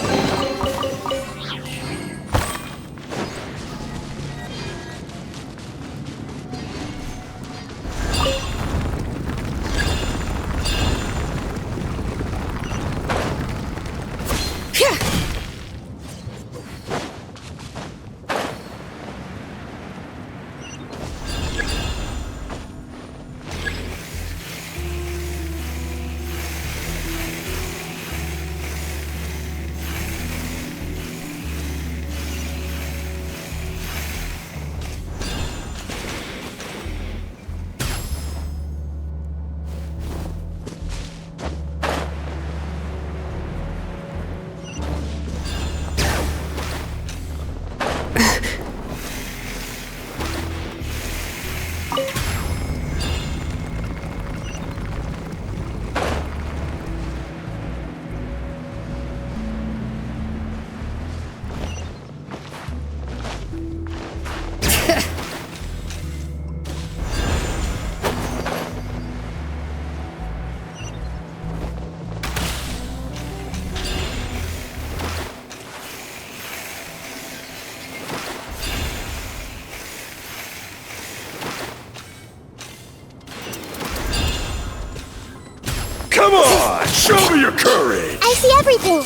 Come on! Show me your courage! I see everything.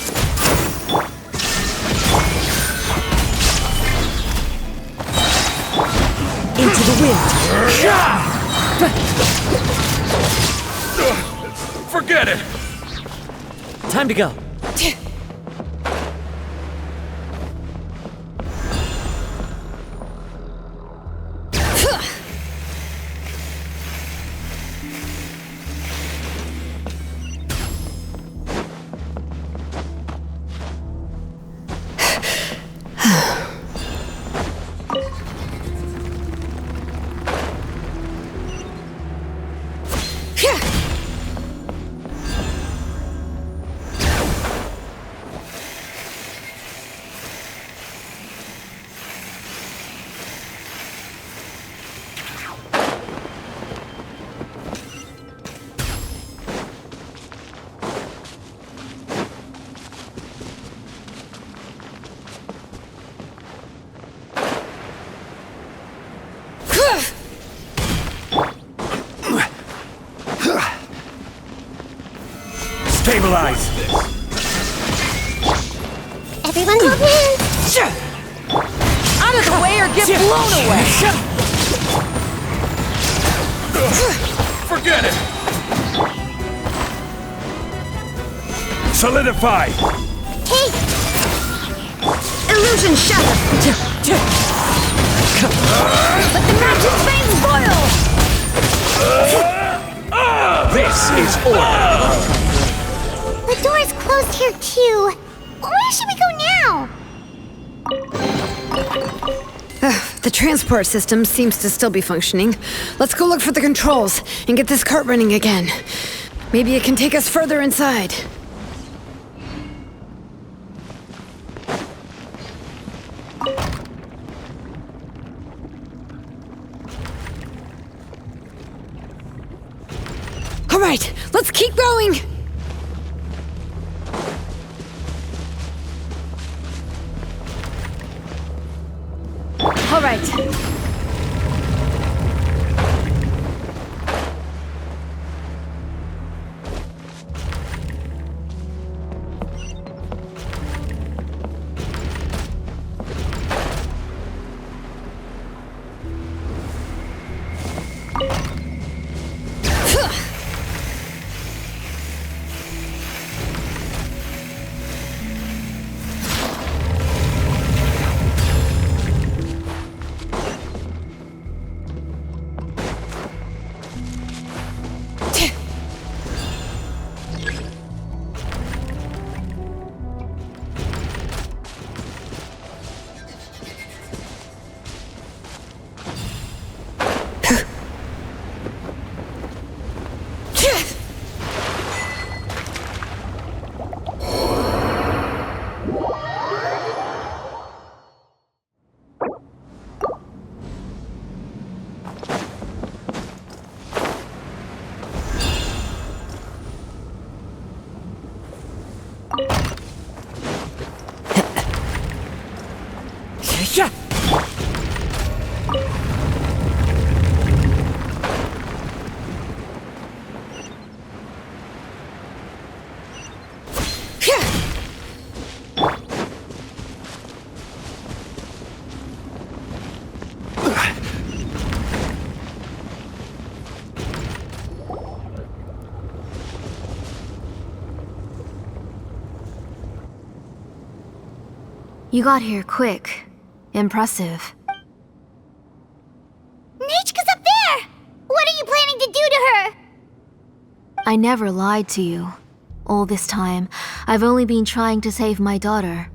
Into the wind. Forget it! Time to go. Stabilize! Everyone hold hands. Out of the way or get blown away! Forget it! Solidify! Hey, Illusion shatter! Let the magic flames boil! This is order! the door's closed here too. Where should we go now? The transport system seems to still be functioning. Let's go look for the controls and get this cart running again. Maybe it can take us further inside. All right, let's keep going! All right. You got here quick. Impressive. Nechka's up there! What are you planning to do to her? I never lied to you. All this time, I've only been trying to save my daughter.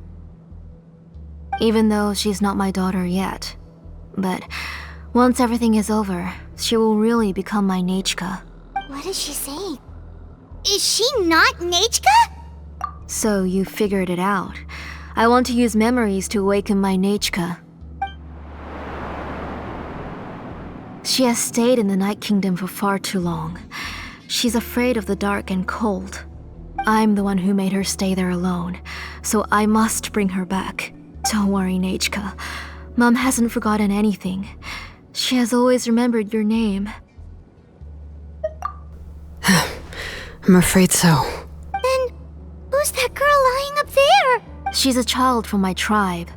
Even though she's not my daughter yet. But once everything is over, she will really become my Nechka. What is she saying? Is she not Nechka? So you figured it out. I want to use memories to awaken my Nechka. She has stayed in the Night Kingdom for far too long. She's afraid of the dark and cold. I'm the one who made her stay there alone, so I must bring her back. Don't worry, Nechka. Mom hasn't forgotten anything. She has always remembered your name. I'm afraid so. Then, who's that girl lying up there? She's a child from my tribe.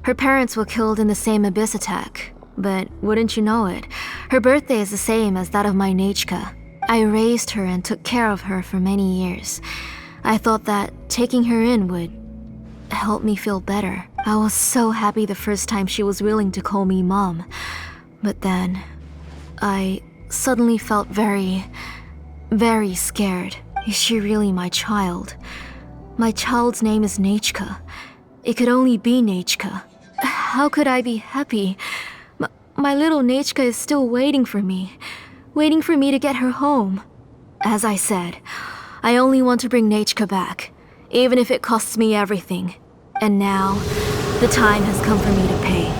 Her parents were killed in the same abyss attack. But wouldn't you know it, her birthday is the same as that of my Nechka. I raised her and took care of her for many years. I thought that taking her in would help me feel better. I was so happy the first time she was willing to call me Mom. But then, I suddenly felt very scared. Is she really my child? My child's name is Nechka. It could only be Nechka. How could I be happy? My little Nechka is still waiting for me to get her home. As I said, I only want to bring Nechka back, even if it costs me everything. And now, the time has come for me to pay.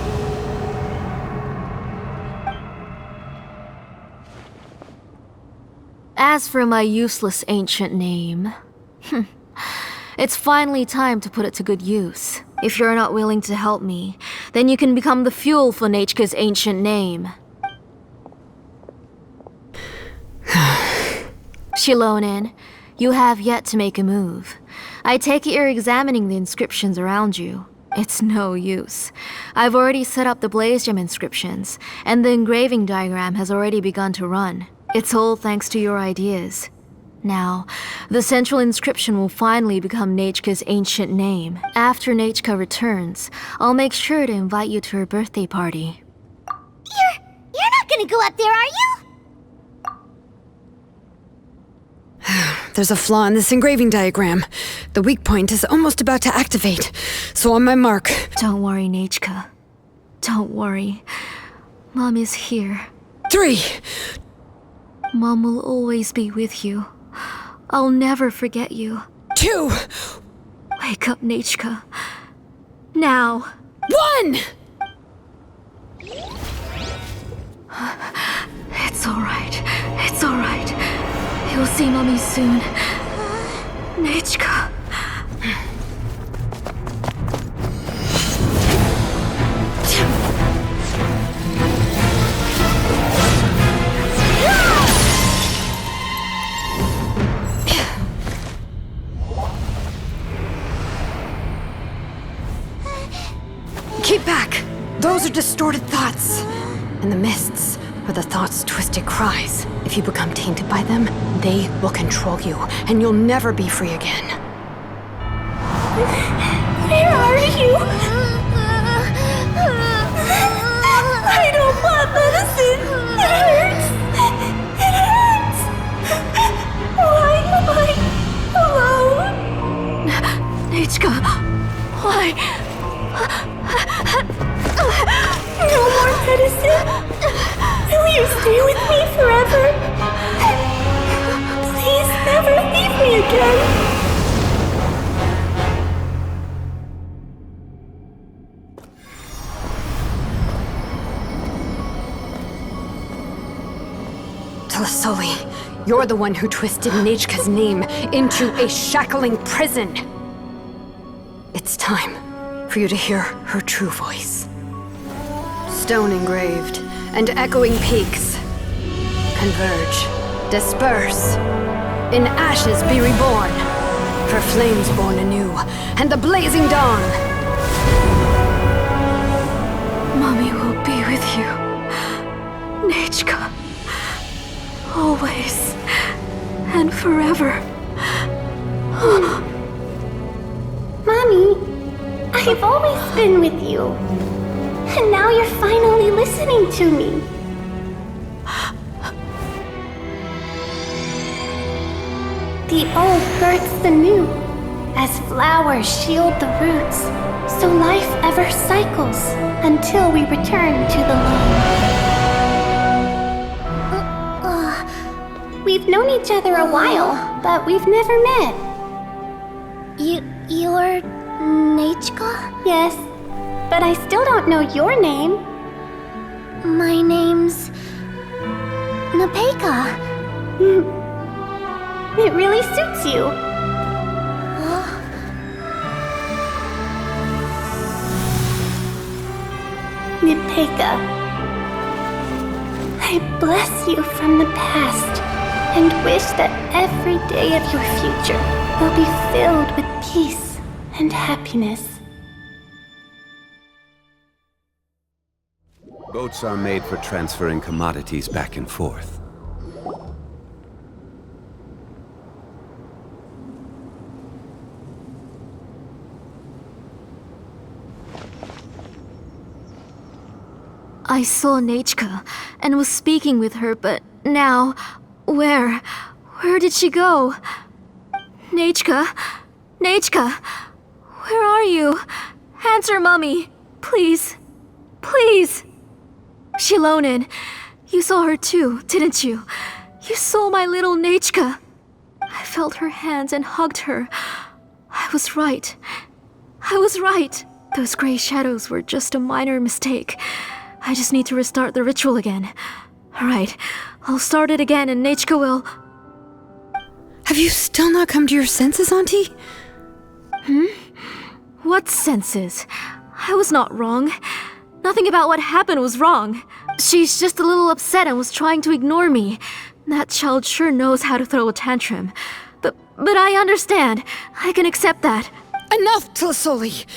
As for my useless ancient name, it's finally time to put it to good use. If you're not willing to help me, then you can become the fuel for Nechka's ancient name. Xilonen, you have yet to make a move. I take it you're examining the inscriptions around you. It's no use. I've already set up the blaze gem inscriptions, and the engraving diagram has already begun to run. It's all thanks to your ideas. Now, the central inscription will finally become Nechka's ancient name. After Nechka returns, I'll make sure to invite you to her birthday party. You're not gonna go up there, are you? There's a flaw in this engraving diagram. The weak point is almost about to activate. So on my mark. Don't worry, Nechka. Don't worry. Mom is here. 3. Mom will always be with you. I'll never forget you. 2. Wake up, Nechka. Now. 1! It's alright. It's alright. You'll see Mommy soon. Nechka. Keep back! Those are distorted thoughts. And the mists are the thoughts' twisted cries. If you become tainted by them, they will control you, and you'll never be free again. Where are you? I don't want medicine. It hurts. It hurts. Why am I alone? Nechka, why? No more medicine. Will you stay with me forever? Please never leave me again. Telasoli, you're the one who twisted Nechka's name into a shackling prison. It's time for you to hear her true voice. stone engraved, and echoing peaks. Converge, disperse, in ashes be reborn, for flames born anew, and the blazing dawn. Mommy will be with you. Nechka. Always. And forever. Mommy, I've always been with you. And now you're finally listening to me. The old births the new, as flowers shield the roots, so life ever cycles until we return to the loam. We've known each other a while, but we've never met. You're Nechka? Yes, but I still don't know your name. My name's Nepeka. It really suits you. Nepeka, I bless you from the past and wish that every day of your future will be filled with peace and happiness. Boats are made for transferring commodities back and forth. I saw Nechka and was speaking with her, but now, where did she go? Nechka? Nechka? Where are you? Answer, Mummy. Please. Please. Xilonen, you saw her too, didn't you? You saw my little Nechka. I felt her hands and hugged her. I was right. I was right. Those gray shadows were just a minor mistake. I just need to restart the ritual again. Alright, I'll start it again and Nechka will... Have you still not come to your senses, Auntie? What senses? I was not wrong. Nothing about what happened was wrong. She's just a little upset and was trying to ignore me. That child sure knows how to throw a tantrum. But I understand. I can accept that. Enough, Tlasoli!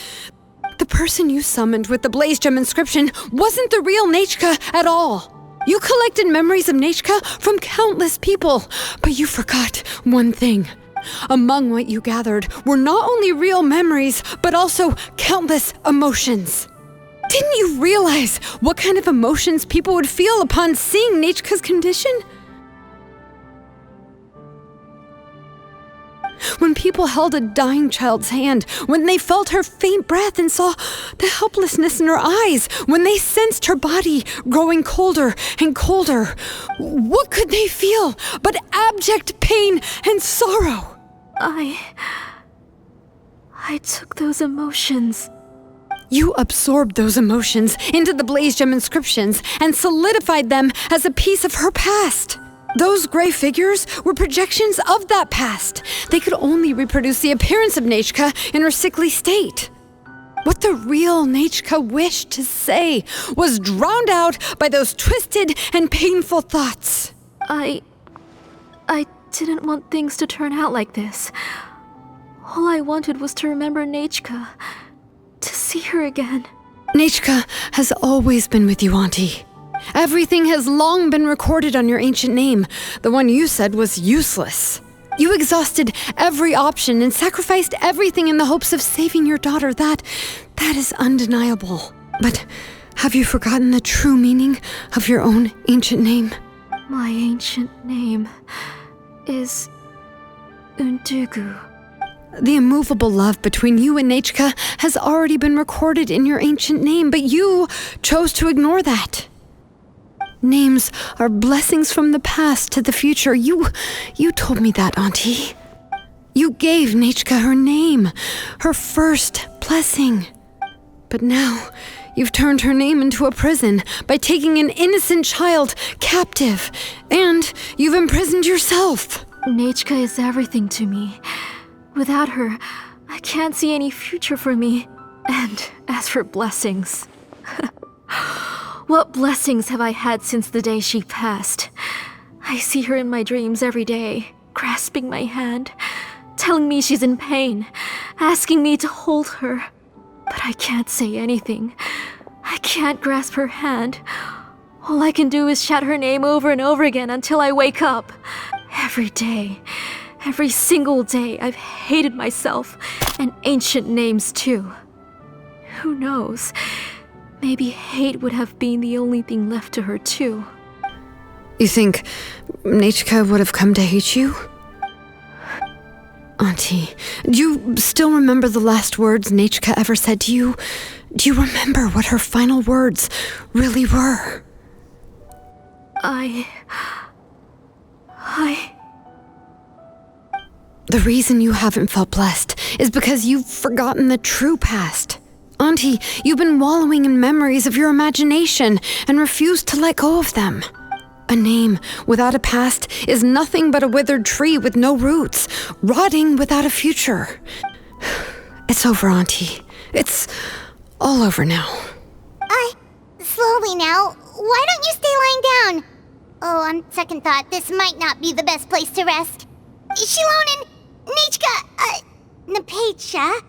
The person you summoned with the Blaze Gem inscription wasn't the real Nechka at all. You collected memories of Nechka from countless people, but you forgot one thing. Among what you gathered were not only real memories, but also countless emotions. Didn't you realize what kind of emotions people would feel upon seeing Nechka's condition? When people held a dying child's hand, when they felt her faint breath and saw the helplessness in her eyes, when they sensed her body growing colder and colder, what could they feel but abject pain and sorrow? I took those emotions. You absorbed those emotions into the Blaze Gem inscriptions and solidified them as a piece of her past. Those gray figures were projections of that past. They could only reproduce the appearance of Nechka in her sickly state. What the real Nechka wished to say was drowned out by those twisted and painful thoughts. I didn't want things to turn out like this. All I wanted was to remember Nechka, to see her again. Nechka has always been with you, Auntie. Everything has long been recorded on your ancient name, the one you said was useless. You exhausted every option and sacrificed everything in the hopes of saving your daughter. That is undeniable. But have you forgotten the true meaning of your own ancient name? My ancient name is Undugu. The immovable love between you and Nechka has already been recorded in your ancient name, but you chose to ignore that. Names are blessings from the past to the future. You told me that, Auntie. You gave Nechka her name, her first blessing. But now, you've turned her name into a prison by taking an innocent child captive, and you've imprisoned yourself. Nechka is everything to me. Without her, I can't see any future for me. And as for blessings... What blessings have I had since the day she passed? I see her in my dreams every day, grasping my hand, telling me she's in pain, asking me to hold her. But I can't say anything. I can't grasp her hand. All I can do is shout her name over and over again until I wake up. Every day, every single day, I've hated myself, and ancient names too. Who knows? Maybe hate would have been the only thing left to her too. You think Nechka would have come to hate you? Auntie, do you still remember the last words Nechka ever said to you? Do you remember what her final words really were? The reason you haven't felt blessed is because you've forgotten the true past. Auntie, you've been wallowing in memories of your imagination and refused to let go of them. A name without a past is nothing but a withered tree with no roots, rotting without a future. It's over, Auntie. It's all over now. Slowly now. Why don't you stay lying down? Oh, on second thought, this might not be the best place to rest. Xilonen, Nechka, Napecha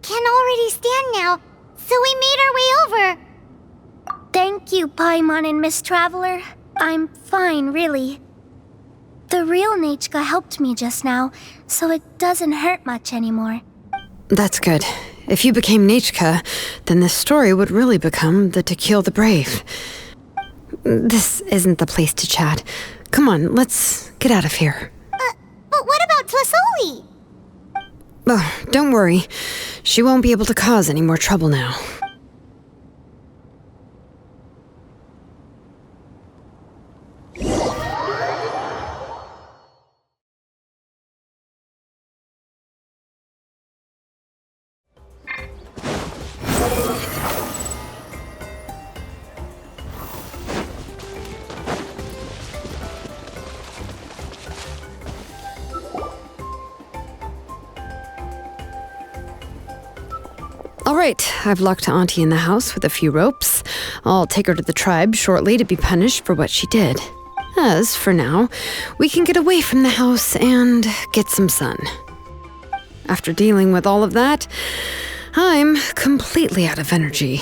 can already stand now, so we made our way over. Thank you, Paimon and Miss Traveler. I'm fine, really. The real Nechka helped me just now, so it doesn't hurt much anymore. That's good. If you became Nechka, then this story would really become the To Kill the Brave. This isn't the place to chat. Come on, let's get out of here. But what about Tlasoli? Oh, don't worry. She won't be able to cause any more trouble now. All right, I've locked Auntie in the house with a few ropes. I'll take her to the tribe shortly to be punished for what she did. As for now, we can get away from the house and get some sun. After dealing with all of that, I'm completely out of energy.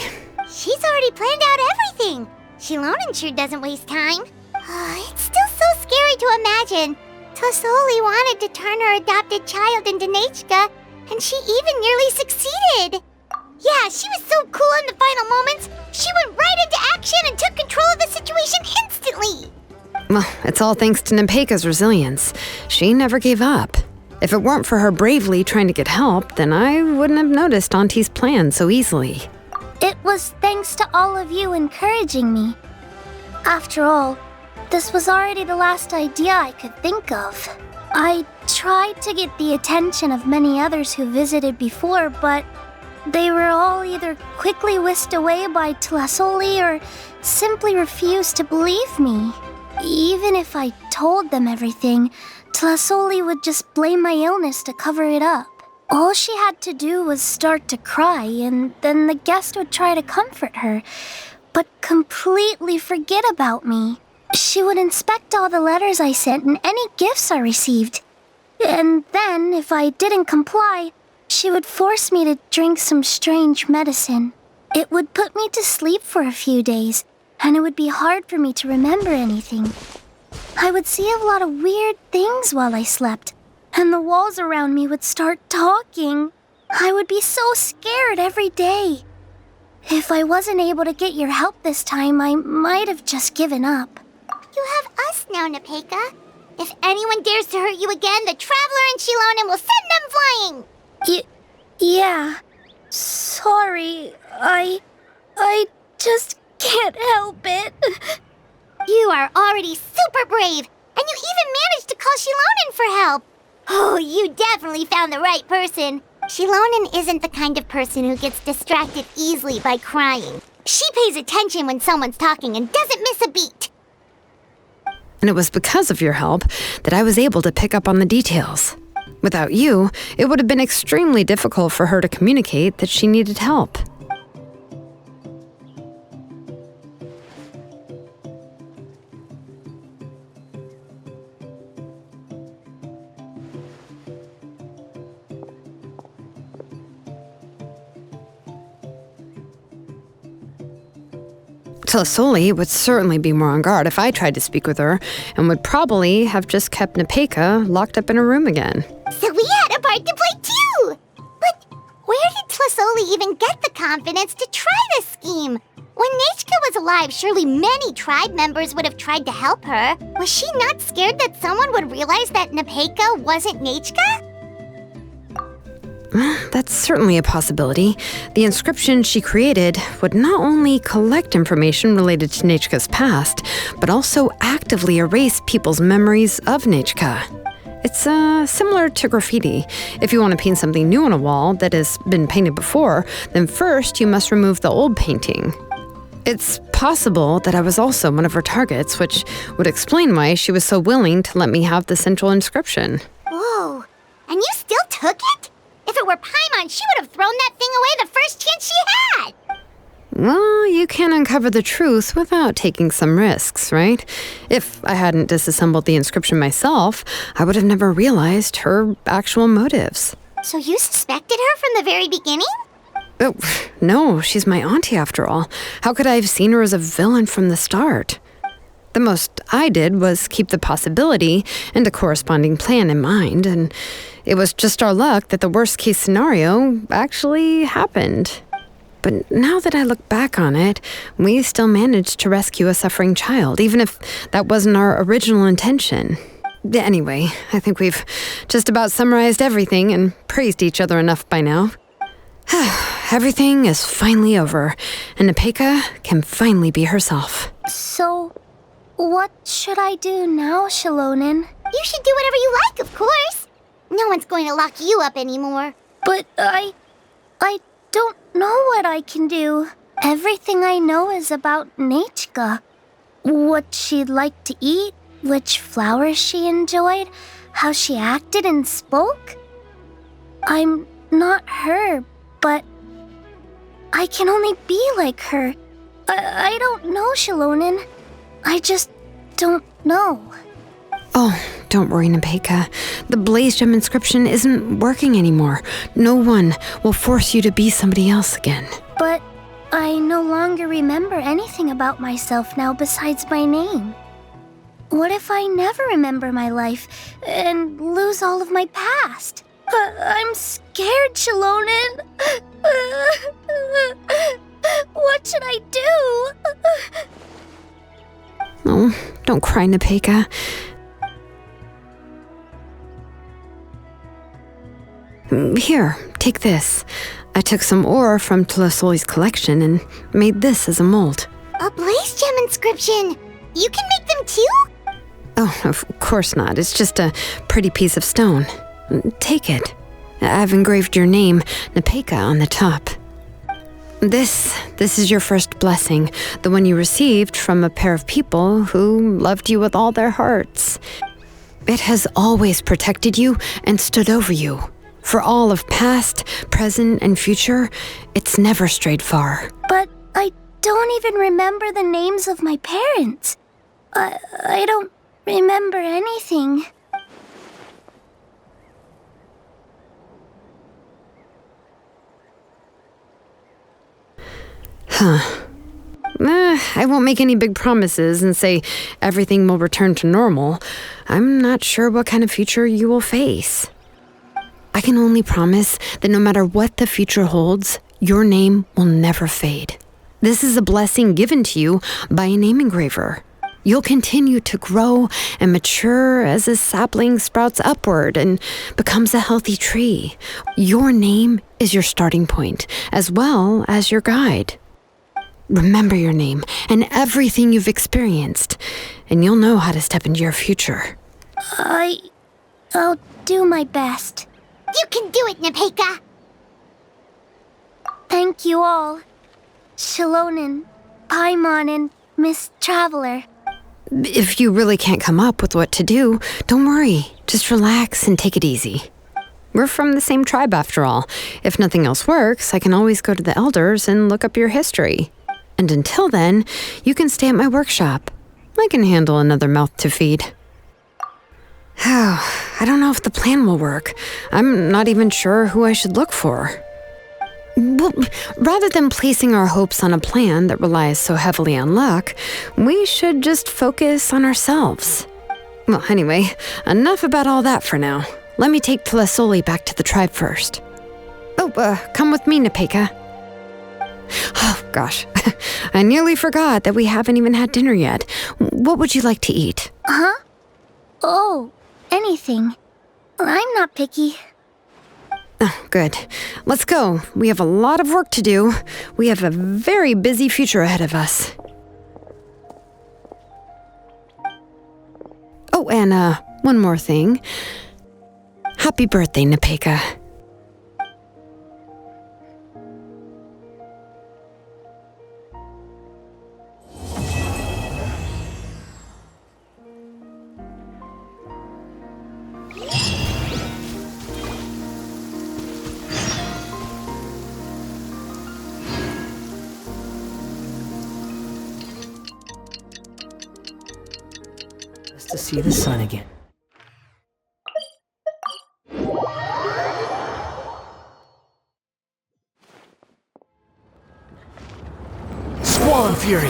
She's already planned out everything. Xilonen sure doesn't waste time. It's still so scary to imagine. Tlasoli wanted to turn her adopted child into Nechka, and she even nearly succeeded. Yeah, she was so cool in the final moments. She went right into action and took control of the situation instantly. Well, it's all thanks to Nepeka's resilience. She never gave up. If it weren't for her bravely trying to get help, then I wouldn't have noticed Auntie's plan so easily. It was thanks to all of you encouraging me. After all, this was already the last idea I could think of. I tried to get the attention of many others who visited before, but they were all either quickly whisked away by Tlasoli or simply refused to believe me. Even if I told them everything, Tlasoli would just blame my illness to cover it up. All she had to do was start to cry, and then the guest would try to comfort her, but completely forget about me. She would inspect all the letters I sent and any gifts I received. And then, if I didn't comply, she would force me to drink some strange medicine. It would put me to sleep for a few days, and it would be hard for me to remember anything. I would see a lot of weird things while I slept, and the walls around me would start talking. I would be so scared every day. If I wasn't able to get your help this time, I might have just given up. You have us now, Nepeka. If anyone dares to hurt you again, the Traveler and Xilonen will send them flying! Yeah. Sorry, I just can't help it. You are already super brave, and you even managed to call Xilonen for help. Oh, you definitely found the right person. Xilonen isn't the kind of person who gets distracted easily by crying. She pays attention when someone's talking and doesn't miss a beat. And it was because of your help that I was able to pick up on the details. Without you, it would have been extremely difficult for her to communicate that she needed help. Tlasoli would certainly be more on guard if I tried to speak with her, and would probably have just kept Nepeka locked up in a room again. So we had a part to play too! But where did Tlasoli even get the confidence to try this scheme? When Nechka was alive, surely many tribe members would have tried to help her. Was she not scared that someone would realize that Nepeka wasn't Nechka? That's certainly a possibility. The inscription she created would not only collect information related to Nechka's past, but also actively erase people's memories of Nechka. It's similar to graffiti. If you want to paint something new on a wall that has been painted before, then first you must remove the old painting. It's possible that I was also one of her targets, which would explain why she was so willing to let me have the central inscription. Whoa, and you still took it? If it were Paimon, she would have thrown that thing away the first chance she had! Well, you can't uncover the truth without taking some risks, right? If I hadn't disassembled the inscription myself, I would have never realized her actual motives. So you suspected her from the very beginning? Oh, no, she's my auntie after all. How could I have seen her as a villain from the start? The most I did was keep the possibility and a corresponding plan in mind, and it was just our luck that the worst-case scenario actually happened. But now that I look back on it, we still managed to rescue a suffering child, even if that wasn't our original intention. Anyway, I think we've just about summarized everything and praised each other enough by now. Everything is finally over, and Nepeka can finally be herself. So, what should I do now, Xilonen? You should do whatever you like, of course. No one's going to lock you up anymore. But I don't know what I can do. Everything I know is about Nechka. What she'd like to eat, which flowers she enjoyed, how she acted and spoke. I'm not her, but I can only be like her. I don't know, Xilonen. I just don't know. Oh, don't worry, Nepeka. The Blaze Gem inscription isn't working anymore. No one will force you to be somebody else again. But I no longer remember anything about myself now besides my name. What if I never remember my life and lose all of my past? I'm scared, Xilonen. What should I do? Oh, don't cry, Nepeka. Here, take this. I took some ore from Tlasoli's collection and made this as a mold. A Blaze Gem inscription! You can make them too? Oh, of course not. It's just a pretty piece of stone. Take it. I've engraved your name, Nepeka, on the top. This is your first blessing, the one you received from a pair of people who loved you with all their hearts. It has always protected you and stood over you. For all of past, present, and future, it's never strayed far. But I don't even remember the names of my parents. I don't remember anything. I won't make any big promises and say everything will return to normal. I'm not sure what kind of future you will face. I can only promise that no matter what the future holds, your name will never fade. This is a blessing given to you by a name engraver. You'll continue to grow and mature as a sapling sprouts upward and becomes a healthy tree. Your name is your starting point, as well as your guide. Remember your name and everything you've experienced, and you'll know how to step into your future. I'll do my best. You can do it, Nepeka! Thank you all. Xilonen, Paimon, and Miss Traveler. If you really can't come up with what to do, don't worry. Just relax and take it easy. We're from the same tribe after all. If nothing else works, I can always go to the elders and look up your history. And until then, you can stay at my workshop. I can handle another mouth to feed. I don't know if the plan will work. I'm not even sure who I should look for. Well, rather than placing our hopes on a plan that relies so heavily on luck, we should just focus on ourselves. Well, anyway, enough about all that for now. Let me take Tlasoli back to the tribe first. Oh, come with me, Nepeka. Oh, gosh. I nearly forgot that we haven't even had dinner yet. What would you like to eat? Huh? Oh, anything. I'm not picky. Oh, good. Let's go. We have a lot of work to do. We have a very busy future ahead of us. Oh, and one more thing. Happy birthday, Nepeka. To see the sun again. Squall Fury!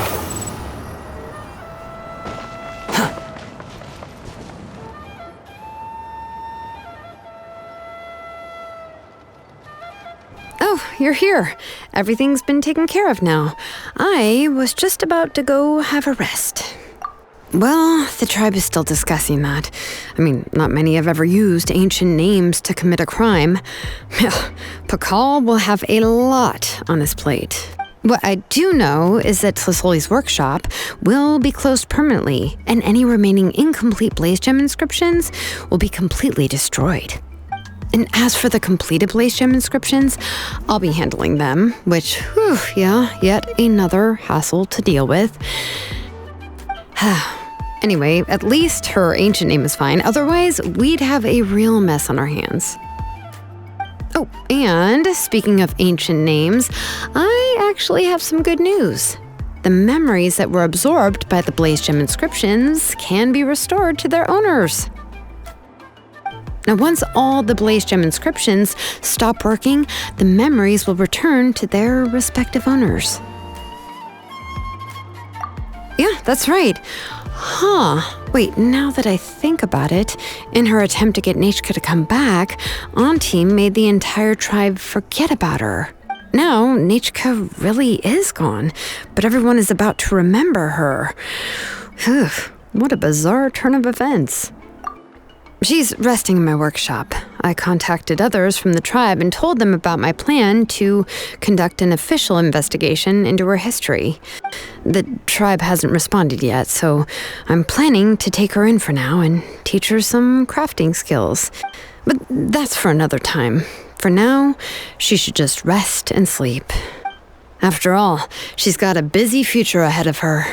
Oh, you're here. Everything's been taken care of now. I was just about to go have a rest. Well, the tribe is still discussing that. I mean, not many have ever used ancient names to commit a crime. Pakal will have a lot on his plate. What I do know is that Tlasoli's workshop will be closed permanently, and any remaining incomplete Blaze Gem inscriptions will be completely destroyed. And as for the completed Blaze Gem inscriptions, I'll be handling them, which, yet another hassle to deal with. Anyway, at least her ancient name is fine. Otherwise, we'd have a real mess on our hands. Oh, and speaking of ancient names, I actually have some good news. The memories that were absorbed by the Blaze Gem inscriptions can be restored to their owners. Now, once all the Blaze Gem inscriptions stop working, the memories will return to their respective owners. Yeah, that's right. Wait, now that I think about it, in her attempt to get Nechka to come back, Auntie made the entire tribe forget about her. Now, Nechka really is gone, but everyone is about to remember her. What a bizarre turn of events. She's resting in my workshop. I contacted others from the tribe and told them about my plan to conduct an official investigation into her history. The tribe hasn't responded yet, so I'm planning to take her in for now and teach her some crafting skills. But that's for another time. For now, she should just rest and sleep. After all, she's got a busy future ahead of her.